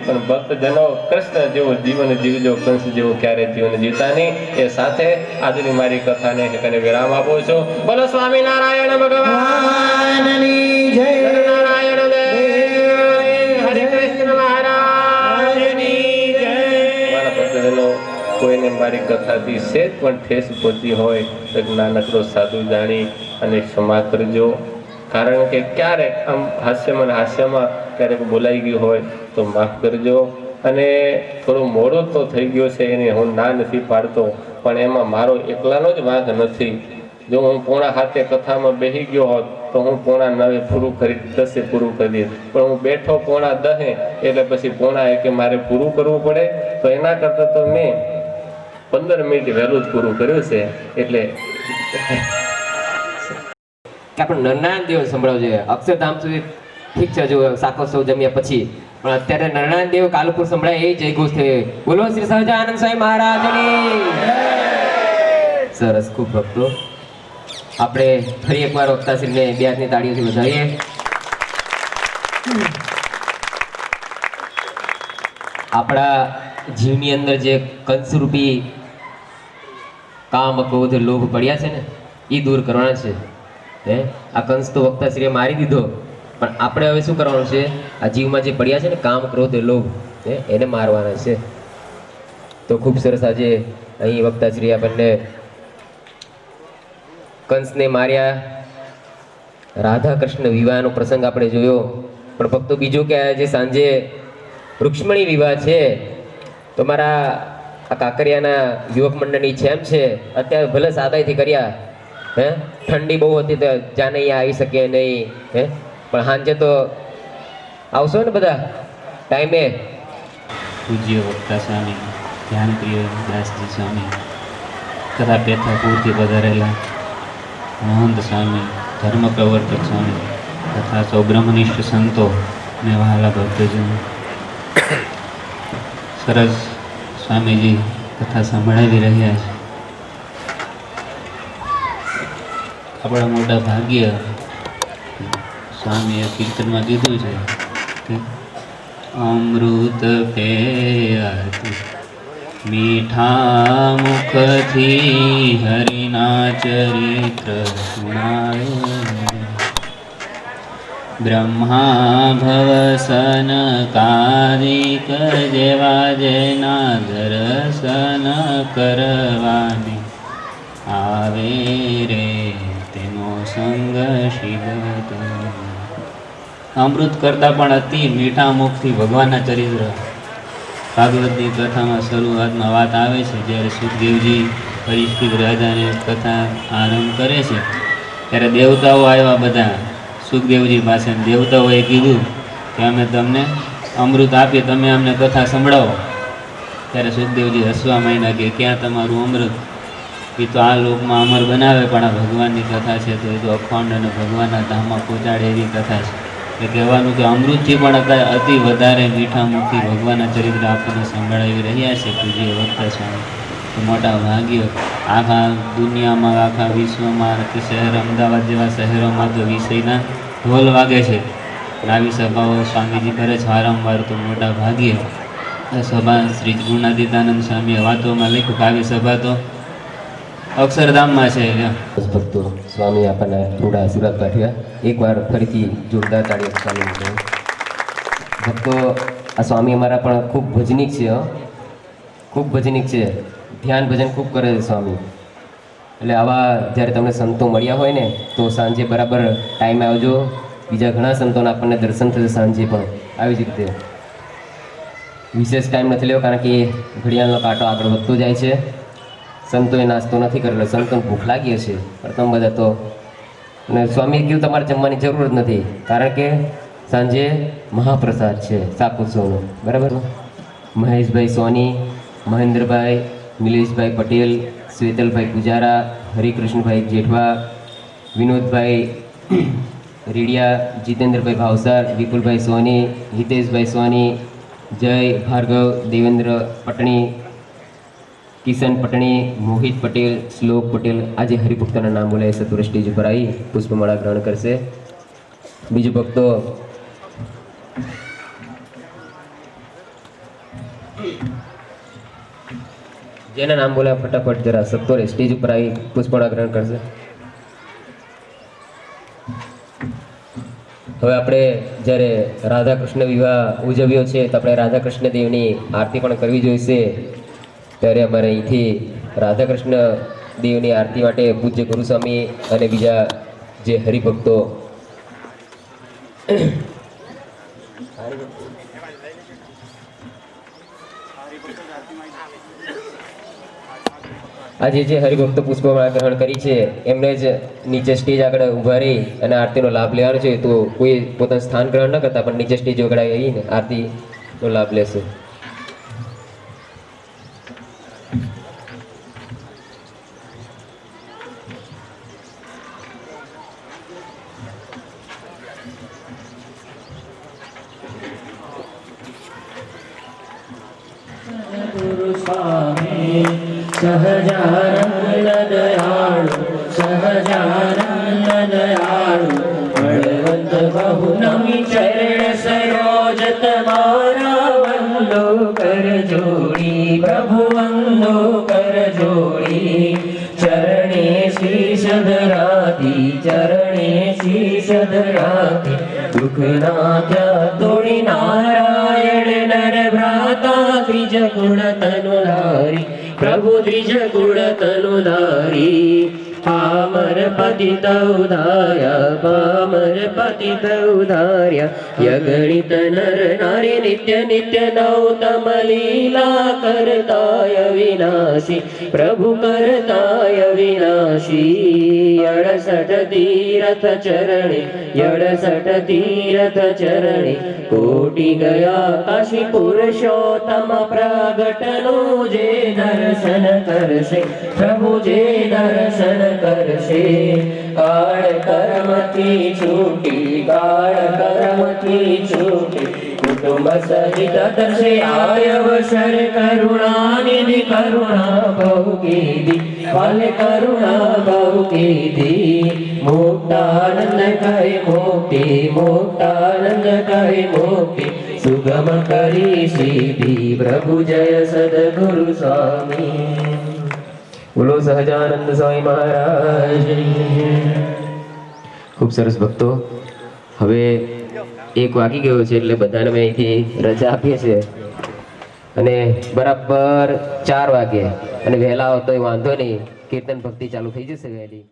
Speaker 1: પણ ભક્તજનો કૃષ્ણ જેવું જીવન જીવજો, કંસ જેવું ક્યારે જીવન જીવતા નહીં. એ સાથે આજની મારી કથાને કને વિરામ આપું છું. બોલો સ્વામિનારાયણ ભગવાનની જય. નારાયણ દેવ. હરે કૃષ્ણ મહારાજની જય. મારા ભક્તજનો, કોઈને મારી કથાથી સેજ પણ ઠેસ પહોંચી હોય તો નાનકડો સાધુ જાણી અને ક્ષમા કરજો. કારણ કે ક્યારેક આમ હાસ્યમાં ક્યારેક બોલાઈ ગયું હોય તો માફ કરજો. અને થોડું મોડું તો થઈ ગયું છે, એને હું ના નથી પાડતો, પણ એમાં મારો એકલાનો જ વાંક નથી. જો હું પોણા 7 કથામાં બેસી ગયો હોત તો હું પોણા 9 પૂરું કરી 10 પૂરું કરી દઈશ. પણ હું બેઠો પોણા 10 એટલે પછી પોણા 1 મારે પૂરું કરવું પડે. તો એના કરતાં તો મેં 15 મિનિટ વહેલું જ પૂરું કર્યું છે. એટલે
Speaker 4: કે આપણે નરનારાયણ દેવ સંભળાવવું જોઈએ. અક્ષરધામ સુધી ઠીક છે, જો શાકોત્સવ જમ્યા પછી, પણ અત્યારે નરનારાયણ દેવ કાલુપુર સંભળાય એ જય ઘોષ થઈ. બોલો શ્રી સહજાનંદ સ્વામી મહારાજની. સરસ, ખૂબ ભક્તો. આપણે ફરી એકવાર વક્તાશ્રીને 2 હાથની તાળીઓથી વધાવીએ. આપણા જીવની અંદર જે કંસરૂપી કામ, ક્રોધ, લોભ પડ્યા છે ને, એ દૂર કરવાના છે. આ કંસ તો વક્તાશ્રીએ મારી દીધો, પણ આપણે હવે શું કરવાનું છે? આ જીવમાં જે પડ્યા છે ને કામ, ક્રોધ, લોભ, એને મારવાના છે. તો ખૂબ સરસ આજે અહીં વક્તાશ્રી આપણને કંસને માર્યા, રાધા કૃષ્ણ વિવાહનો પ્રસંગ આપણે જોયો. પણ ભક્તો બીજું કે આજે સાંજે રૂક્ષ્મણી વિવાહ છે, તો મારા આ કાંકરિયાના યુવક મંડળની જેમ છે, અત્યારે ભલે સાદાઈથી કર્યા, ઠંડી બહુ હતી તો જાને અહીંયા આવી શકે નહીં, પણ સાંજે તો આવશો ને બધા ટાઈમે.
Speaker 5: પૂજ્ય વક્તા સ્વામી ધ્યાનપ્રિય દાસજી સ્વામી, તથા પેથાપુરથી પધારેલા મહંત સ્વામી, ધર્મ પ્રવર્તક સ્વામી તથા સૌ બ્રહ્મનિષ્ઠ સંતો ને વહાલા ભક્તજનો, સરસ સ્વામીજી કથા સંભળાવી રહ્યા છે. આપણા મોટા ભાગ્ય સ્વામીએ કીર્તનમાં કીધું છે કે અમૃત પેયાતી મીઠા મુખથી હરિના ચરિત્ર સુણાવે, બ્રહ્મા ભવસન કારિક જેવા જેના દર્શન કરવાની આવે રે તેનો સંગ શિવત. અમૃત કરતાં પણ અતિ મીઠા મુખથી ભગવાનના ચરિત્ર. ભાગવતની કથામાં શરૂઆતમાં વાત આવે છે, જ્યારે સુખદેવજી પરીક્ષિત રાજાને કથા આરંભ કરે છે ત્યારે દેવતાઓ આવ્યા બધા સુખદેવજી પાસે. દેવતાઓએ કીધું કે અમે તમને અમૃત આપીએ, તમે અમને કથા સંભળાવો. ત્યારે સુખદેવજી હસવા માંડ્યા કે ક્યાં તમારું અમૃત, એ તો આ લોકમાં અમર બનાવે, પણ આ ભગવાનની કથા છે તો એ તો અખંડ અને ભગવાનના ધામમાં પહોંચાડે એવી કથા છે. એ કહેવાનું કે અમૃતથી પણ અતિ વધારે મીઠા મુખથી ભગવાનના ચરિત્ર આપણને સંભળાવી રહ્યા છે પૂજ્ય વક્તા સ્વામી. તો મોટા ભાગ્ય આખા દુનિયામાં, આખા વિશ્વમાં કે શહેર અમદાવાદ જેવા શહેરોમાં તો વિષયના ઢોલ વાગે છે. આવી સભાઓ સ્વામીજી કરે છે વારંવાર. તો મોટા ભાગ્ય આ સભા શ્રી ગુણાતીતાનંદ સ્વામીએ વાતોમાં લખ્યું કે આવી સભા તો અક્ષરધામમાં છે.
Speaker 4: ભક્તો, સ્વામી આપણને થોડા આશીર્વાદ પાઠવ્યા. એકવાર ફરીથી જોરદાર તાળીઓ સ્વામી. ભક્તો, આ સ્વામી અમારા પણ ખૂબ ભજનિક છે, ખૂબ ભજનિક છે, ધ્યાન ભજન ખૂબ કરે છે સ્વામી. એટલે આવા જ્યારે તમને સંતો મળ્યા હોય ને તો સાંજે બરાબર ટાઈમે આવજો. બીજા ઘણા સંતોના આપણને દર્શન થશે સાંજે પણ આવી જ રીતે. વિશેષ ટાઈમ નથી લેવો, કારણ કે ઘડિયાળનો કાંટો આગળ વધતો જાય છે. સંતોએ નાસ્તો નથી કરેલો, સંતોને ભૂખ લાગી હશે, પણ તમે બધા તો. અને સ્વામીએ કીધું તમારે જમવાની જરૂર જ નથી, કારણ કે સાંજે મહાપ્રસાદ છે શાકોત્સવનો, બરાબર. મહેશભાઈ સોની, મહેન્દ્રભાઈ, નિલેશભાઈ પટેલ, શ્વેતલભાઈ પૂજારા, હરિકૃષ્ણભાઈ જેઠવા, વિનોદભાઈ રીડિયા, જીતેન્દ્રભાઈ ભાવસાર, વિપુલભાઈ સોની, હિતેશભાઈ સોની, જય ભાર્ગવ, દેવેન્દ્ર પટણી, કિશન પટણી, મોહિત પટેલ, શ્લોક પટેલ આજે હરિભક્તોના નામ બોલાય સતુર સ્ટેજ ઉપર આવી પુષ્પમાળા ગ્રહણ કરશે. બીજું ભક્તો જેના નામ બોલાય ફટાફટ જરા સત્વરે સ્ટેજ ઉપર આવી પુષ્પમાળા ગ્રહણ કરશે. હવે આપણે જ્યારે રાધા કૃષ્ણ વિવાહ ઉજવ્યો છે તો આપણે રાધા કૃષ્ણ દેવની આરતી પણ કરવી જોઈશે. ત્યારે અમારે અહીંથી રાધા કૃષ્ણ દેવની આરતી માટે પૂજ્ય ગુરુસ્વામી અને બીજા જે હરિભક્તો આજે જે હરિભક્તો પુષ્પમાળા ગ્રહણ કરી છે એમને જ નીચે સ્ટેજ આગળ ઊભા રહી અને આરતીનો લાભ લેવાનો છે. તો કોઈ પોતાનું સ્થાન ગ્રહણ ન કરતા પણ નીચે સ્ટેજ આગળ આવીને આરતીનો લાભ લેશે.
Speaker 2: ગુરુ સ્વામી સહજાનંદ દયાળુ, સહજાનંદ દયાળુ, બળવંત બહુ નમી ચરણ સરોજ તમારા, વંદો કર જોડી પ્રભુ, વંદો કર જોડી. ચરણે શીશ ધરાતી, ચરણે શીશ ધરાતી, દુઃખ નાથ્યા તોડી નારાયણ નર ભ્રાતા, દ્વિજ ગુણ તનુધારી પ્રભુ, દ્વિજ ગુણ તનુધારી. પામર પતિત ઉધાર્યા, પામર પતિત ઉધાર્યા, યગણિત નર નારી નિત્ય નિત્ય નૌતમ લીલા, કરતાય વિનાશી પ્રભુ, કરતાય વિનાશી. 68 તીરથ ચરણે, 68 તીરથ ચરણે, કોટી ગયા કાશી પુરુષોત્તમ પ્રગટનું, જે દર્શન કરશે પ્રભુ, જે દર્શન કરશે. કાળ કર્મથી છૂટી, કાળ કર્મથી છૂટી, કુટુંબ સહિત દર્શે આયવસર. કરુણાનિધિ કરુણા બહુ કીધી, ફલ કરુણા બહુ કીધી. મુક્તાનંદ કહે મુક્તિ, મુક્તાનંદ કહે મુક્તિ, સુગમ કરી સીધી પ્રભુ. જય સદગુરુ સ્વામી.
Speaker 4: બોલો સહજાનંદ સ્વામી મહારાજ. ખૂબ સરસ ભક્તો. હવે 1 વાગી ગયો છે એટલે બધાને મેં અહીંથી રજા આપીએ છીએ અને બરાબર 4 વાગે અને વહેલા આવતો વાંધો નહીં, કીર્તન ભક્તિ ચાલુ થઈ જશે વહેલી.